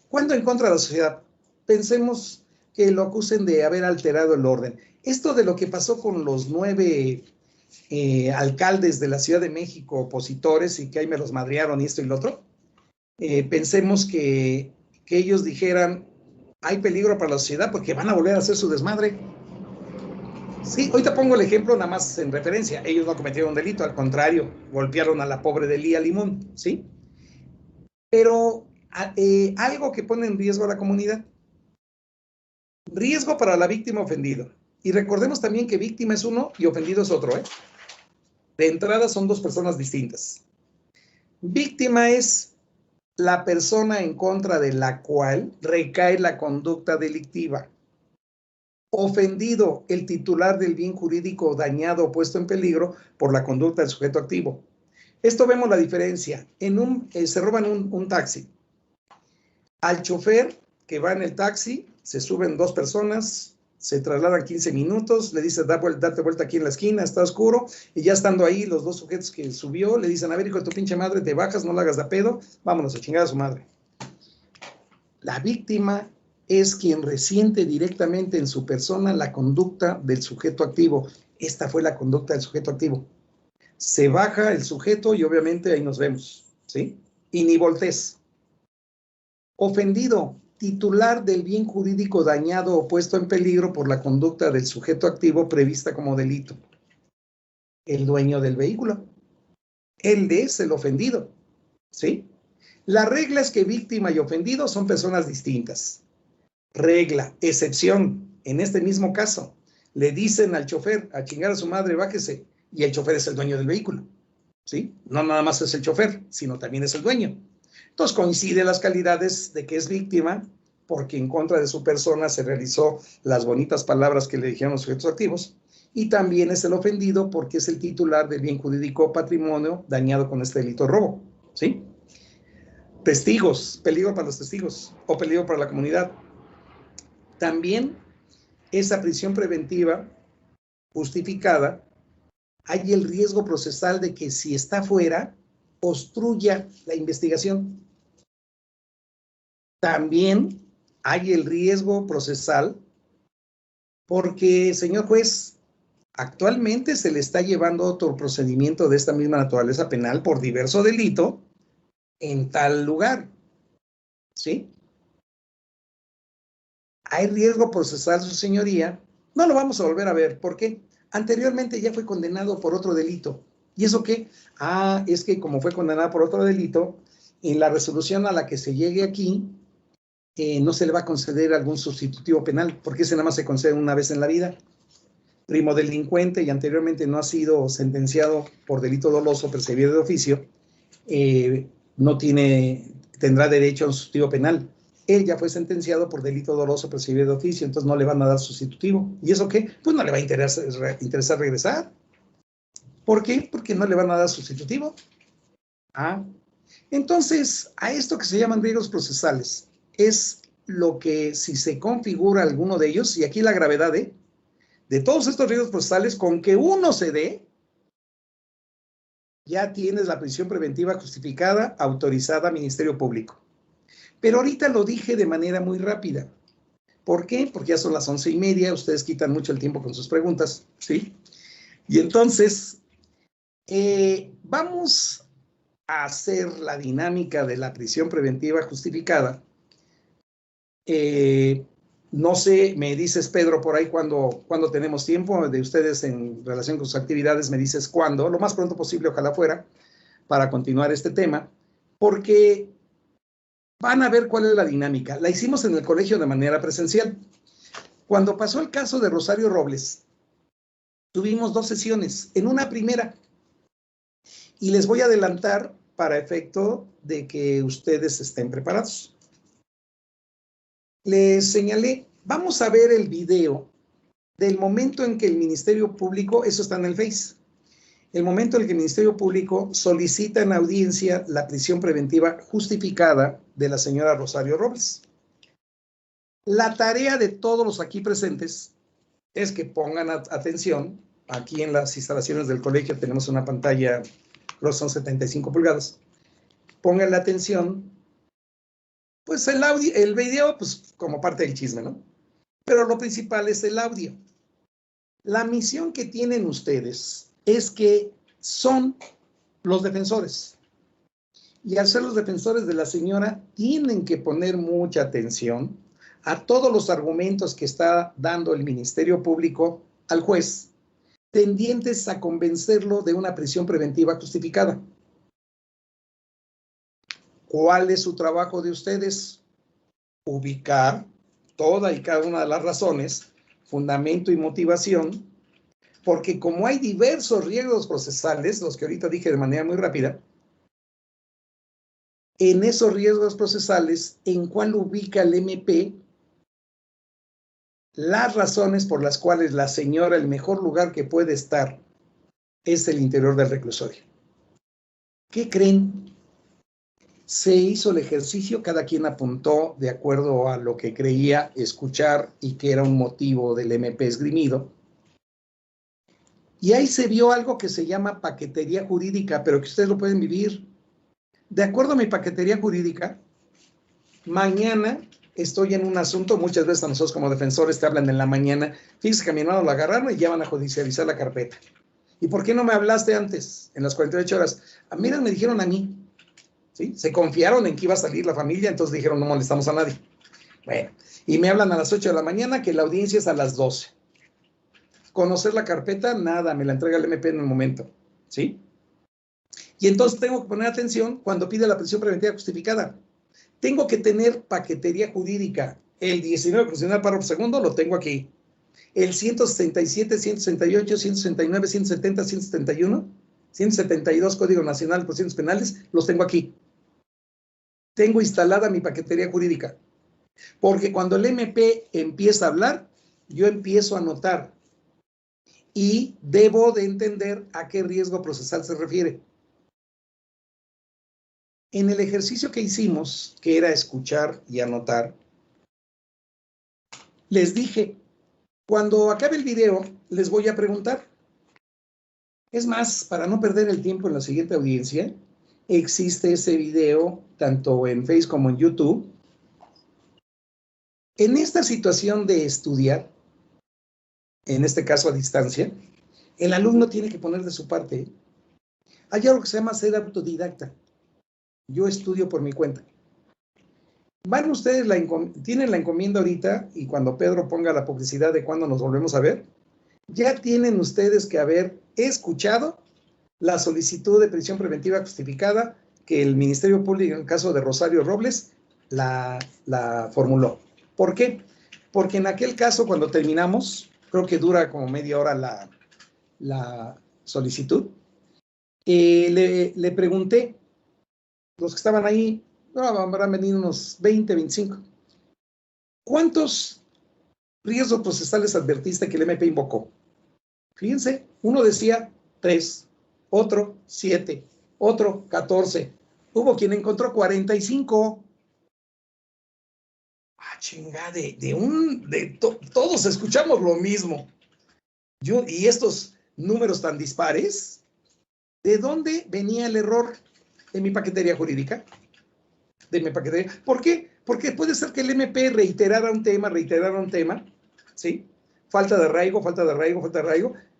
[SPEAKER 1] ¿Cuándo en contra de la sociedad? Pensemos que lo acusen de haber alterado el orden. Esto de lo que pasó con los 9 alcaldes de la Ciudad de México, opositores, y que ahí me los madrearon y esto y lo otro, pensemos que ellos dijeran, hay peligro para la sociedad porque van a volver a hacer su desmadre. Sí, hoy te pongo el ejemplo nada más en referencia. Ellos no cometieron un delito, al contrario, golpearon a la pobre Delía Limón, ¿sí? Pero algo que pone en riesgo a la comunidad. Riesgo para la víctima ofendido. Y recordemos también que víctima es uno y ofendido es otro, ¿eh? De entrada son 2 personas distintas. Víctima es la persona en contra de la cual recae la conducta delictiva. Ofendido, el titular del bien jurídico dañado o puesto en peligro por la conducta del sujeto activo. Esto vemos la diferencia. Se roban un taxi. Al chofer que va en el taxi, se suben 2 personas, se trasladan 15 minutos, le dice, date vuelta aquí en la esquina, está oscuro, y ya estando ahí, los 2 sujetos que subió, le dicen, a ver, hijo de tu pinche madre, te bajas, no la hagas de pedo, vámonos a chingar a su madre. La víctima es quien resiente directamente en su persona la conducta del sujeto activo. Esta fue la conducta del sujeto activo. Se baja el sujeto y obviamente ahí nos vemos, ¿sí? Y ni voltees. Ofendido, titular del bien jurídico dañado o puesto en peligro por la conducta del sujeto activo prevista como delito. El dueño del vehículo. Él es el ofendido, ¿sí? La regla es que víctima y ofendido son personas distintas. Regla, excepción, en este mismo caso, le dicen al chofer a chingar a su madre, bájese, y el chofer es el dueño del vehículo, ¿sí? No nada más es el chofer, sino también es el dueño. Entonces coinciden las calidades de que es víctima, porque en contra de su persona se realizó las bonitas palabras que le dijeron los sujetos activos, y también es el ofendido porque es el titular del bien jurídico patrimonio dañado con este delito de robo, ¿sí? Testigos, peligro para los testigos o peligro para la comunidad. También esa prisión preventiva justificada, hay el riesgo procesal de que si está fuera, obstruya la investigación. También hay el riesgo procesal porque, señor juez, actualmente se le está llevando otro procedimiento de esta misma naturaleza penal por diverso delito en tal lugar, ¿sí? Hay riesgo procesal, su señoría, no lo vamos a volver a ver. ¿Por qué? Anteriormente ya fue condenado por otro delito. ¿Y eso qué? Es que como fue condenado por otro delito, en la resolución a la que se llegue aquí, no se le va a conceder algún sustitutivo penal, porque ese nada más se concede una vez en la vida. Primo delincuente y anteriormente no ha sido sentenciado por delito doloso perseguido de oficio, no tendrá derecho a un sustitutivo penal. Él ya fue sentenciado por delito doloso perseguido de oficio, entonces no le van a dar sustitutivo. ¿Y eso qué? Pues no le va a interesar regresar. ¿Por qué? Porque no le van a dar sustitutivo. Entonces, a esto que se llaman riesgos procesales, es lo que si se configura alguno de ellos, y aquí la gravedad de todos estos riesgos procesales, con que uno se dé, ya tienes la prisión preventiva justificada, autorizada, Ministerio Público. Pero ahorita lo dije de manera muy rápida. ¿Por qué? Porque ya son las 11:30, ustedes quitan mucho el tiempo con sus preguntas, ¿sí? Y entonces, vamos a hacer la dinámica de la prisión preventiva justificada. No sé, me dices, Pedro, por ahí cuando tenemos tiempo de ustedes en relación con sus actividades, me dices cuándo, lo más pronto posible, ojalá fuera, para continuar este tema, porque van a ver cuál es la dinámica. La hicimos en el colegio de manera presencial. Cuando pasó el caso de Rosario Robles, tuvimos 2 sesiones. En una primera, y les voy a adelantar para efecto de que ustedes estén preparados. Les señalé, vamos a ver el video del momento en que el Ministerio Público, eso está en el Face, el momento en el que el Ministerio Público solicita en audiencia la prisión preventiva justificada de la señora Rosario Robles. La tarea de todos los aquí presentes es que pongan atención. Aquí en las instalaciones del colegio tenemos una pantalla, creo que son 75 pulgadas. Pongan la atención, pues el video, pues como parte del chisme, ¿no? Pero lo principal es el audio. La misión que tienen ustedes es que son los defensores. Y al ser los defensores de la señora, tienen que poner mucha atención a todos los argumentos que está dando el Ministerio Público al juez, tendientes a convencerlo de una prisión preventiva justificada. ¿Cuál es su trabajo de ustedes? Ubicar toda y cada una de las razones, fundamento y motivación, porque como hay diversos riesgos procesales, los que ahorita dije de manera muy rápida, en esos riesgos procesales, ¿en cuál ubica el MP las razones por las cuales la señora, el mejor lugar que puede estar es el interior del reclusorio? ¿Qué creen? Se hizo el ejercicio, cada quien apuntó de acuerdo a lo que creía escuchar y que era un motivo del MP esgrimido. Y ahí se vio algo que se llama paquetería jurídica, pero que ustedes lo pueden vivir. De acuerdo a mi paquetería jurídica, mañana estoy en un asunto, muchas veces a nosotros como defensores te hablan en la mañana, fíjese que a mi hermano lo agarraron y ya van a judicializar la carpeta. ¿Y por qué no me hablaste antes, en las 48 horas? Mira, me dijeron a mí, ¿sí? Se confiaron en que iba a salir la familia, entonces dijeron no molestamos a nadie. Bueno, y me hablan a las 8 de la mañana que la audiencia es a las 12. Conocer la carpeta, nada, me la entrega el MP en el momento, ¿sí? Y entonces tengo que poner atención cuando pide la prisión preventiva justificada. Tengo que tener paquetería jurídica. El 19 constitucional párrafo segundo lo tengo aquí. El 167, 168, 169, 170, 171, 172 Código Nacional de Procedimientos Penales, los tengo aquí. Tengo instalada mi paquetería jurídica. Porque cuando el MP empieza a hablar, yo empiezo a anotar. Y debo de entender a qué riesgo procesal se refiere. En el ejercicio que hicimos, que era escuchar y anotar, les dije, cuando acabe el video, les voy a preguntar. Es más, para no perder el tiempo en la siguiente audiencia, existe ese video tanto en Facebook como en YouTube. En esta situación de estudiar, en este caso a distancia, el alumno tiene que poner de su parte. Hay algo que se llama ser autodidacta. Yo estudio por mi cuenta. Van ustedes, tienen la encomienda ahorita, y cuando Pedro ponga la publicidad de cuándo nos volvemos a ver, ya tienen ustedes que haber escuchado la solicitud de prisión preventiva justificada que el Ministerio Público, en el caso de Rosario Robles, la formuló. ¿Por qué? Porque en aquel caso, cuando terminamos, creo que dura como media hora la solicitud, le pregunté, los que estaban ahí, no, habrán venido unos 20, 25, ¿cuántos riesgos procesales advertiste que el MP invocó? Fíjense, uno decía 3, otro 7, otro 14. Hubo quien encontró 45. Ah, chingada, todos escuchamos lo mismo. Y estos números tan dispares, ¿de dónde venía el error de mi paquetería jurídica? De mi paquetería. ¿Por qué? Porque puede ser que el MP reiterara un tema, ¿sí? Falta de arraigo,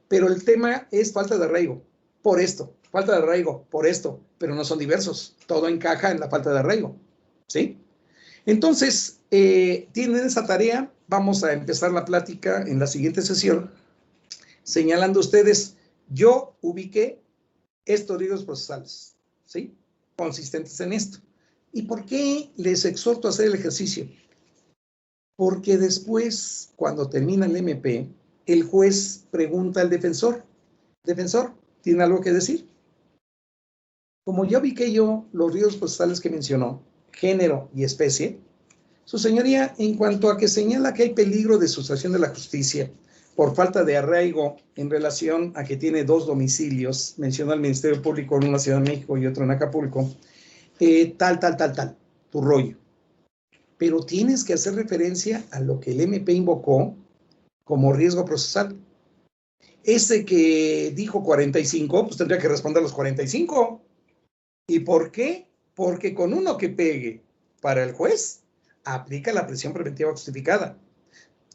[SPEAKER 1] pero el tema es falta de arraigo por esto, falta de arraigo por esto, pero no son diversos. Todo encaja en la falta de arraigo, ¿sí? Entonces, tienen esa tarea. Vamos a empezar la plática en la siguiente sesión, señalando ustedes, yo ubiqué estos riesgos procesales, ¿sí? Consistentes en esto. ¿Y por qué les exhorto a hacer el ejercicio? Porque después, cuando termina el MP, el juez pregunta al defensor, defensor, ¿tiene algo que decir? Como ya ubiqué yo los riesgos procesales que mencionó, género y especie, su señoría, en cuanto a que señala que hay peligro de sustracción de la justicia por falta de arraigo en relación a que tiene 2 domicilios, mencionó al Ministerio Público en una Ciudad de México y otro en Acapulco, tal, tu rollo. Pero tienes que hacer referencia a lo que el MP invocó como riesgo procesal. Ese que dijo 45, pues tendría que responder los 45. ¿Y por qué? Porque con uno que pegue para el juez, aplica la prisión preventiva justificada.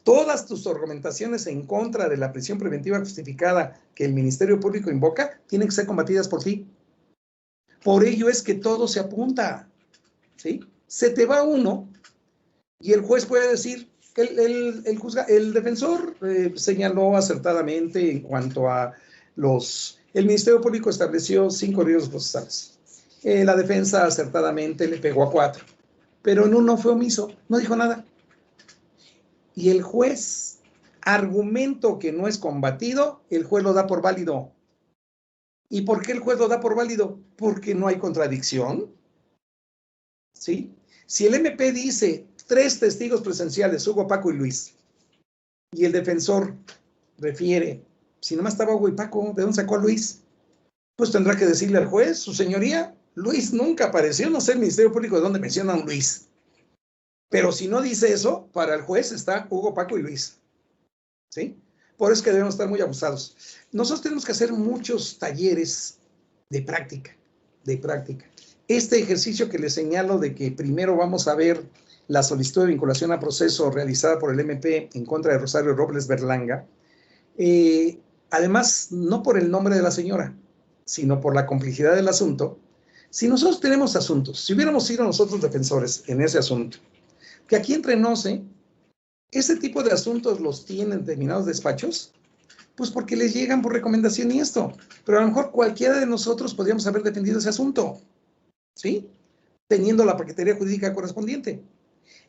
[SPEAKER 1] Todas tus argumentaciones en contra de la prisión preventiva justificada que el Ministerio Público invoca tienen que ser combatidas por ti. Por ello es que todo se apunta, ¿sí? Se te va uno y el juez puede decir, el defensor señaló acertadamente en cuanto a el Ministerio Público estableció 5 riesgos procesales. La defensa acertadamente le pegó a 4, pero en uno fue omiso, no dijo nada. Y el juez, argumento que no es combatido, el juez lo da por válido. ¿Y por qué el juez lo da por válido? Porque no hay contradicción, ¿sí? Si el MP dice 3 testigos presenciales, Hugo, Paco y Luis, y el defensor refiere, si nomás estaba Hugo y Paco, ¿de dónde sacó a Luis? Pues tendrá que decirle al juez, su señoría, Luis nunca apareció, no sé el Ministerio Público de dónde mencionan Luis. Pero si no dice eso, para el juez está Hugo, Paco y Luis, ¿sí? Por eso es que debemos estar muy abusados. Nosotros tenemos que hacer muchos talleres de práctica. Este ejercicio que les señalo de que primero vamos a ver la solicitud de vinculación a proceso realizada por el MP en contra de Rosario Robles Berlanga, además, no por el nombre de la señora, sino por la complejidad del asunto. Si nosotros tenemos asuntos, si hubiéramos sido nosotros defensores en ese asunto, que aquí entre nos, ese tipo de asuntos los tienen determinados despachos, pues porque les llegan por recomendación y esto. Pero a lo mejor cualquiera de nosotros podríamos haber defendido ese asunto, ¿sí? Teniendo la paquetería jurídica correspondiente.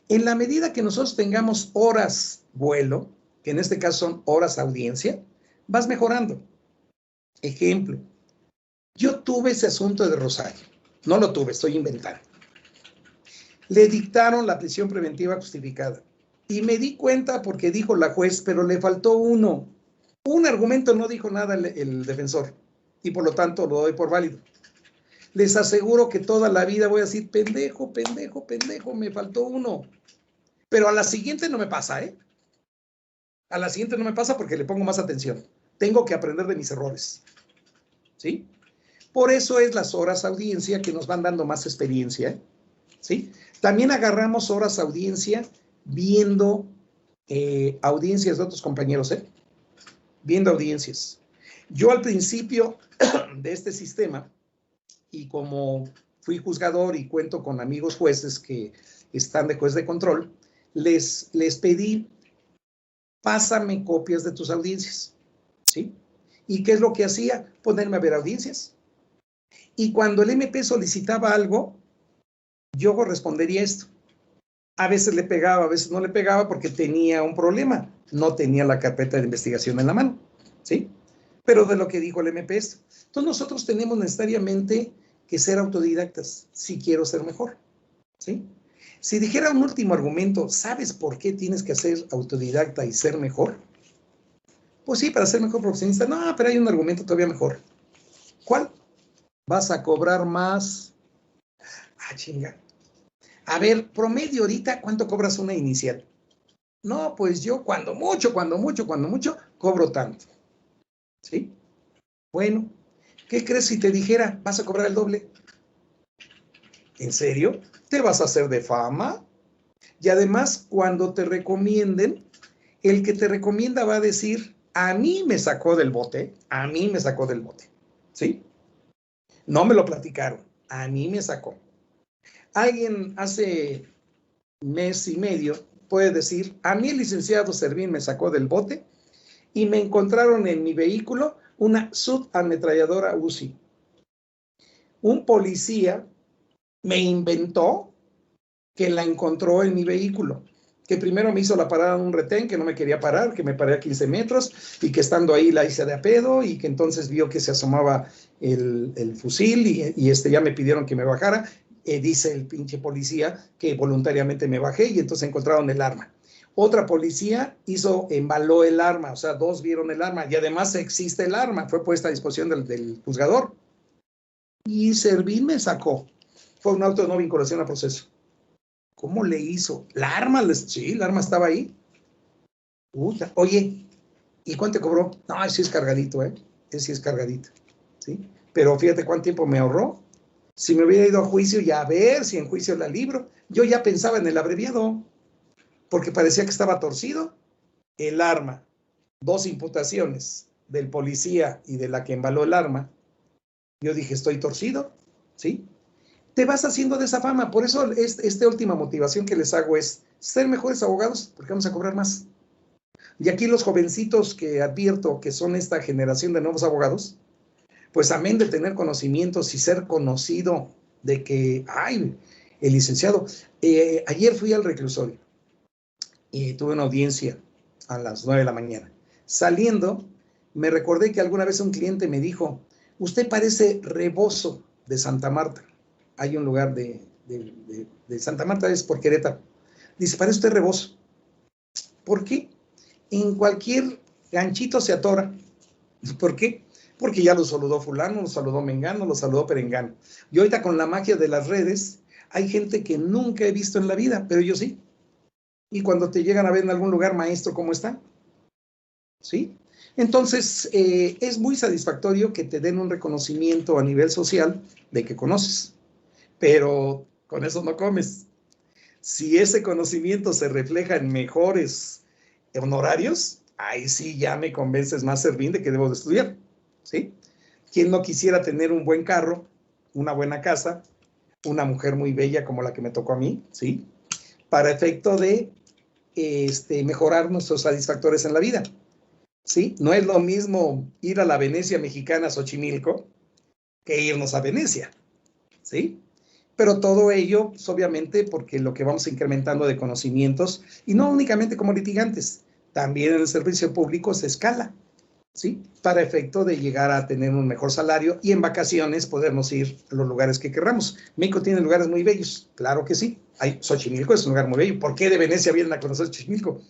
[SPEAKER 1] En la medida que nosotros tengamos horas vuelo, que en este caso son horas audiencia, vas mejorando. Ejemplo, yo tuve ese asunto de Rosario. No lo tuve, estoy inventando. Le dictaron la prisión preventiva justificada. Y me di cuenta porque dijo la juez, pero le faltó uno. Un argumento no dijo nada el defensor. Y por lo tanto lo doy por válido. Les aseguro que toda la vida voy a decir, pendejo, me faltó uno. Pero a la siguiente no me pasa, A la siguiente no me pasa porque le pongo más atención. Tengo que aprender de mis errores, ¿sí? Por eso es las horas audiencia que nos van dando más experiencia, ¿sí? También agarramos horas audiencia viendo audiencias de otros compañeros, viendo audiencias. Yo al principio de este sistema, y como fui juzgador y cuento con amigos jueces que están de juez de control, les pedí, pásame copias de tus audiencias, ¿sí? ¿Y qué es lo que hacía? Ponerme a ver audiencias. Y cuando el MP solicitaba algo, yo respondería esto. A veces le pegaba, a veces no le pegaba porque tenía un problema. No tenía la carpeta de investigación en la mano, ¿sí? Pero de lo que dijo el MP esto. Entonces nosotros tenemos necesariamente que ser autodidactas si quiero ser mejor, ¿sí? Si dijera un último argumento, ¿sabes por qué tienes que ser autodidacta y ser mejor? Pues sí, para ser mejor profesionista. No, pero hay un argumento todavía mejor. ¿Cuál? Vas a cobrar más. Ah, chinga. A ver, promedio ahorita, ¿cuánto cobras una inicial? No, pues yo cuando mucho, cobro tanto. ¿Sí? Bueno, ¿qué crees si te dijera, vas a cobrar el doble? ¿En serio? ¿Te vas a hacer de fama? Y además, cuando te recomienden, el que te recomienda va a decir, a mí me sacó del bote, ¿sí? No me lo platicaron, a mí me sacó. Alguien hace mes y medio puede decir, a mí el licenciado Servín me sacó del bote y me encontraron en mi vehículo una subametralladora Uzi. Un policía me inventó que la encontró en mi vehículo, que primero me hizo la parada en un retén, que no me quería parar, que me paré a 15 metros y que estando ahí la hice de a pedo y que entonces vio que se asomaba el fusil y ya me pidieron que me bajara. Dice el pinche policía que voluntariamente me bajé y entonces encontraron el arma. Otra policía embaló el arma, o sea, 2 vieron el arma y además existe el arma, fue puesta a disposición del juzgador. Y Servín me sacó. Fue un auto de no vinculación a proceso. ¿Cómo le hizo? ¿La arma? Sí, la arma estaba ahí. Puta. Oye, ¿y cuánto te cobró? No, ese sí es cargadito, ¿eh? Ese sí es cargadito, ¿sí? Pero fíjate cuánto tiempo me ahorró. Si me hubiera ido a juicio, ya a ver si en juicio la libro. Yo ya pensaba en el abreviado, porque parecía que estaba torcido. El arma, 2 imputaciones del policía y de la que embaló el arma. Yo dije, estoy torcido, ¿sí? Te vas haciendo de esa fama. Por eso esta última motivación que les hago es ser mejores abogados, porque vamos a cobrar más. Y aquí los jovencitos que advierto que son esta generación de nuevos abogados, pues amén de tener conocimientos y ser conocido de que, ay, el licenciado, ayer fui al reclusorio y tuve una audiencia a las 9 de la mañana. Saliendo, me recordé que alguna vez un cliente me dijo, usted parece Rebozo de Santa Marta. Hay un lugar de Santa Marta, es por Querétaro. Dice, parece usted Rebozo. ¿Por qué? En cualquier ganchito se atora. ¿Por qué? Porque ya lo saludó fulano, lo saludó mengano, lo saludó perengano. Y ahorita con la magia de las redes, hay gente que nunca he visto en la vida, pero yo sí. Y cuando te llegan a ver en algún lugar, maestro, ¿cómo está? ¿Sí? Entonces, es muy satisfactorio que te den un reconocimiento a nivel social de que conoces, pero con eso no comes. Si ese conocimiento se refleja en mejores honorarios, ahí sí ya me convences más, Servín, de que debo de estudiar, ¿sí? ¿Quién no quisiera tener un buen carro, una buena casa, una mujer muy bella como la que me tocó a mí, ¿sí? Para efecto de mejorar nuestros satisfactores en la vida, ¿sí? No es lo mismo ir a la Venecia mexicana, Xochimilco, que irnos a Venecia, ¿sí? Pero todo ello, pues, obviamente, porque lo que vamos incrementando de conocimientos, y no únicamente como litigantes, también en el servicio público se escala, ¿sí? Para efecto de llegar a tener un mejor salario y en vacaciones podernos ir a los lugares que querramos. México tiene lugares muy bellos, claro que sí. Xochimilco es un lugar muy bello. ¿Por qué de Venecia vienen a conocer Xochimilco?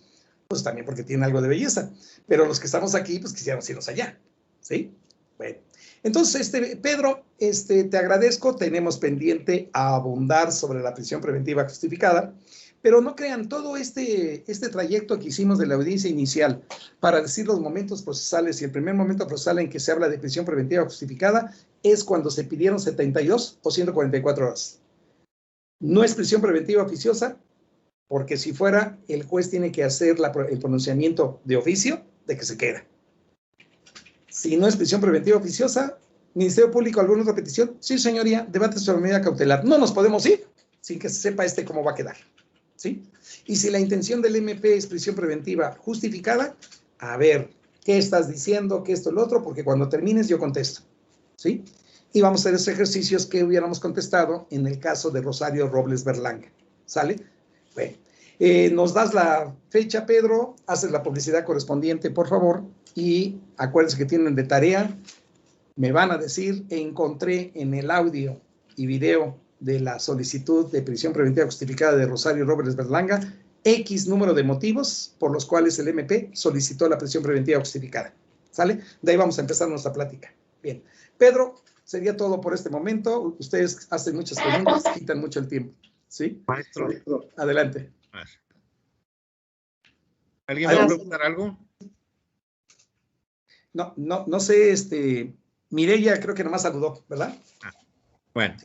[SPEAKER 1] Pues también porque tiene algo de belleza. Pero los que estamos aquí, pues quisiéramos irnos allá, ¿sí? Bueno. Entonces, Pedro, te agradezco. Tenemos pendiente a abundar sobre la prisión preventiva justificada, pero no crean, todo este trayecto que hicimos de la audiencia inicial para decir los momentos procesales, y el primer momento procesal en que se habla de prisión preventiva justificada es cuando se pidieron 72 o 144 horas. No es prisión preventiva oficiosa, porque si fuera, el juez tiene que hacer el pronunciamiento de oficio de que se queda. Si no es prisión preventiva oficiosa, Ministerio Público, ¿alguna otra petición? Sí, señoría, debate sobre medida cautelar. No nos podemos ir sin que se sepa cómo va a quedar, ¿sí? Y si la intención del MP es prisión preventiva justificada, a ver, ¿qué estás diciendo? ¿Qué esto, lo otro? Porque cuando termines yo contesto, ¿sí? y vamos a hacer esos ejercicios que hubiéramos contestado en el caso de Rosario Robles Berlanga. ¿Sale? Bueno, nos das la fecha, Pedro, haces la publicidad correspondiente, por favor, y acuérdense que tienen de tarea, me van a decir, encontré en el audio y video de la solicitud de prisión preventiva justificada de Rosario Robles Berlanga, X número de motivos por los cuales el MP solicitó la prisión preventiva justificada. ¿Sale? De ahí vamos a empezar nuestra plática. Bien. Pedro, sería todo por este momento. Ustedes hacen muchas preguntas, quitan mucho el tiempo. ¿Sí?
[SPEAKER 4] Maestro.
[SPEAKER 1] Adelante.
[SPEAKER 4] ¿Alguien va a preguntar algo?
[SPEAKER 1] No sé, Mireya creo que nomás saludó, ¿verdad?
[SPEAKER 4] Bueno,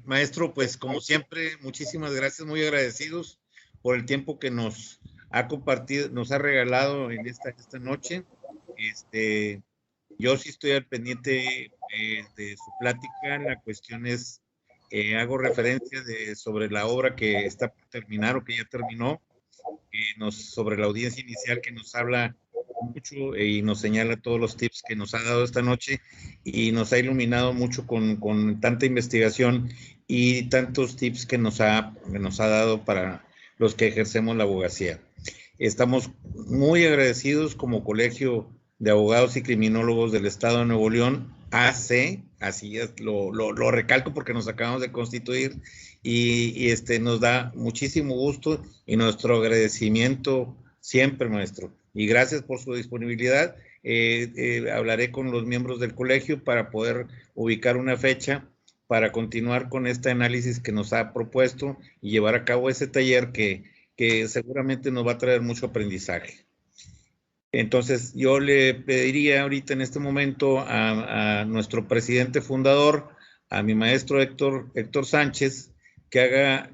[SPEAKER 4] maestro, pues como siempre, muchísimas gracias, muy agradecidos por el tiempo que nos ha compartido, nos ha regalado en esta noche. Yo sí estoy al pendiente de su plática. La cuestión es, hago referencia sobre la obra que está por terminar o que ya terminó, sobre la audiencia inicial que nos habla mucho y nos señala todos los tips que nos ha dado esta noche y nos ha iluminado mucho con tanta investigación y tantos tips que nos ha dado para los que ejercemos la abogacía. Estamos muy agradecidos como Colegio de Abogados y Criminólogos del Estado de Nuevo León, AC, así es, lo recalco porque nos acabamos de constituir y nos da muchísimo gusto y nuestro agradecimiento siempre, maestro. Y gracias por su disponibilidad. Hablaré con los miembros del colegio para poder ubicar una fecha para continuar con este análisis que nos ha propuesto y llevar a cabo ese taller que seguramente nos va a traer mucho aprendizaje. Entonces, yo le pediría ahorita en este momento a nuestro presidente fundador, a mi maestro Héctor Sánchez, que haga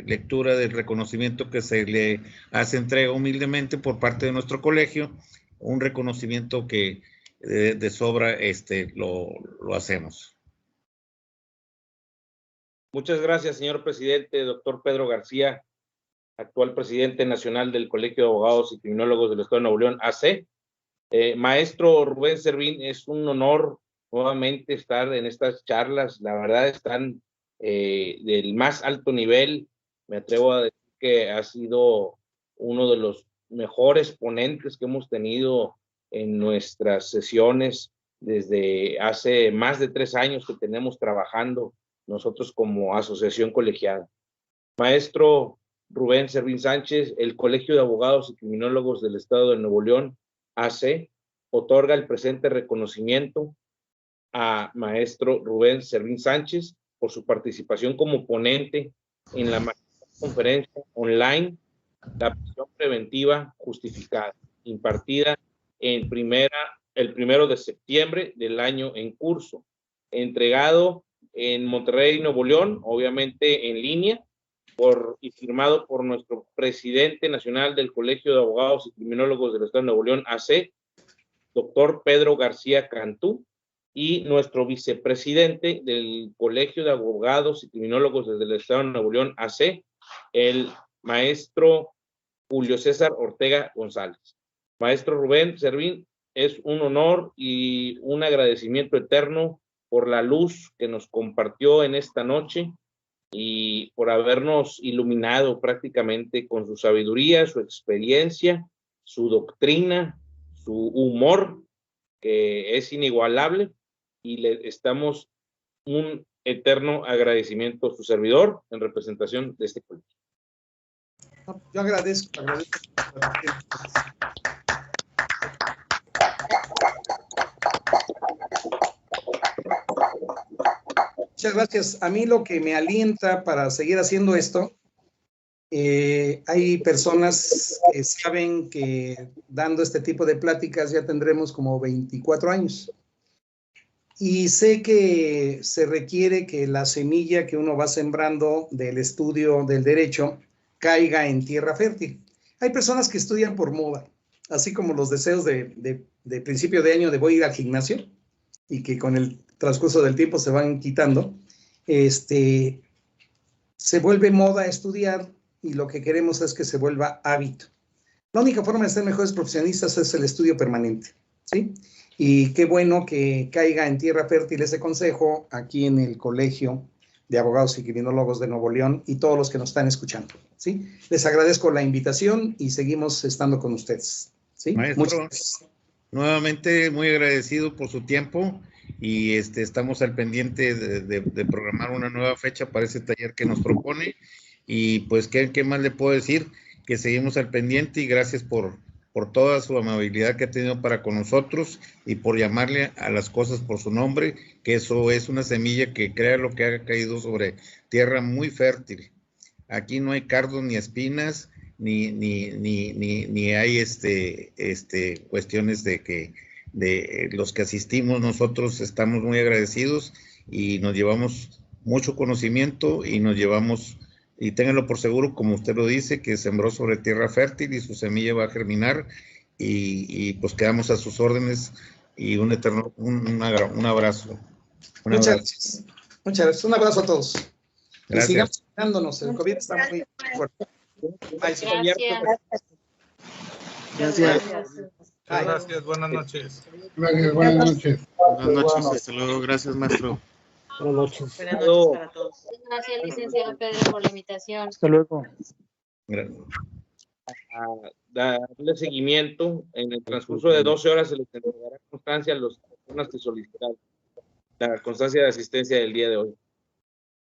[SPEAKER 4] lectura del reconocimiento que se le hace entrega humildemente por parte de nuestro colegio, un reconocimiento que de sobra lo hacemos.
[SPEAKER 5] Muchas gracias, señor presidente, doctor Pedro García, actual presidente nacional del Colegio de Abogados y Criminólogos del Estado de Nuevo León, AC. Maestro Rubén Servín, es un honor nuevamente estar en estas charlas. La verdad están del más alto nivel. Me atrevo a decir que ha sido uno de los mejores ponentes que hemos tenido en nuestras sesiones desde hace más de 3 años que tenemos trabajando nosotros como asociación colegiada. Maestro Rubén Servín Sánchez, el Colegio de Abogados y Criminólogos del Estado de Nuevo León, AC, otorga el presente reconocimiento a maestro Rubén Servín Sánchez por su participación como ponente en la conferencia online La prisión preventiva justificada, impartida el 1 de septiembre del año en curso, entregado en Monterrey, Nuevo León, obviamente en línea, y firmado por nuestro presidente nacional del Colegio de Abogados y Criminólogos del Estado de Nuevo León, AC, doctor Pedro García Cantú, y nuestro vicepresidente del Colegio de Abogados y Criminólogos del Estado de Nuevo León, AC, el maestro Julio César Ortega González. Maestro Rubén Servín, es un honor y un agradecimiento eterno por la luz que nos compartió en esta noche y por habernos iluminado prácticamente con su sabiduría, su experiencia, su doctrina, su humor, que es inigualable, y le estamos un eterno agradecimiento a su servidor en representación de este colegio.
[SPEAKER 1] Yo agradezco. Muchas gracias. A mí lo que me alienta para seguir haciendo esto, hay personas que saben que dando este tipo de pláticas ya tendremos como 24 años. Y sé que se requiere que la semilla que uno va sembrando del estudio del derecho caiga en tierra fértil. Hay personas que estudian por moda, así como los deseos de principio de año de voy a ir al gimnasio y que con el transcurso del tiempo se van quitando. Se vuelve moda estudiar y lo que queremos es que se vuelva hábito. La única forma de ser mejores profesionistas es el estudio permanente, ¿sí? Y qué bueno que caiga en tierra fértil ese consejo aquí en el Colegio de Abogados y Criminólogos de Nuevo León y todos los que nos están escuchando, ¿sí? Les agradezco la invitación y seguimos estando con ustedes, ¿sí?
[SPEAKER 4] Maestro,
[SPEAKER 1] Muchas gracias.
[SPEAKER 4] Nuevamente muy agradecido por su tiempo y estamos al pendiente de programar una nueva fecha para ese taller que nos propone. Y pues, ¿qué más le puedo decir? Que seguimos al pendiente y gracias por toda su amabilidad que ha tenido para con nosotros y por llamarle a las cosas por su nombre, que eso es una semilla que crea lo que ha caído sobre tierra muy fértil. Aquí no hay cardos ni espinas, ni hay cuestiones de los que asistimos. Nosotros estamos muy agradecidos y nos llevamos mucho conocimiento y nos llevamos, y ténganlo por seguro, como usted lo dice, que sembró sobre tierra fértil y su semilla va a germinar y pues quedamos a sus órdenes y un abrazo.
[SPEAKER 1] Muchas gracias. Muchas gracias. Un abrazo a todos.
[SPEAKER 4] Gracias.
[SPEAKER 1] Y sigamos cuidándonos. El COVID está muy fuerte.
[SPEAKER 6] Gracias.
[SPEAKER 7] Gracias, buenas noches.
[SPEAKER 6] Gracias, buenas noches.
[SPEAKER 8] Buenas noches, hasta luego. Gracias, maestro.
[SPEAKER 6] Buenas noches.
[SPEAKER 2] Buenas noches para todos.
[SPEAKER 9] Gracias, licenciado Pedro, por la invitación.
[SPEAKER 6] Hasta luego.
[SPEAKER 5] A darle seguimiento. En el transcurso de 12 horas se les entregará constancia a las personas que solicitaron la constancia de asistencia del día de hoy.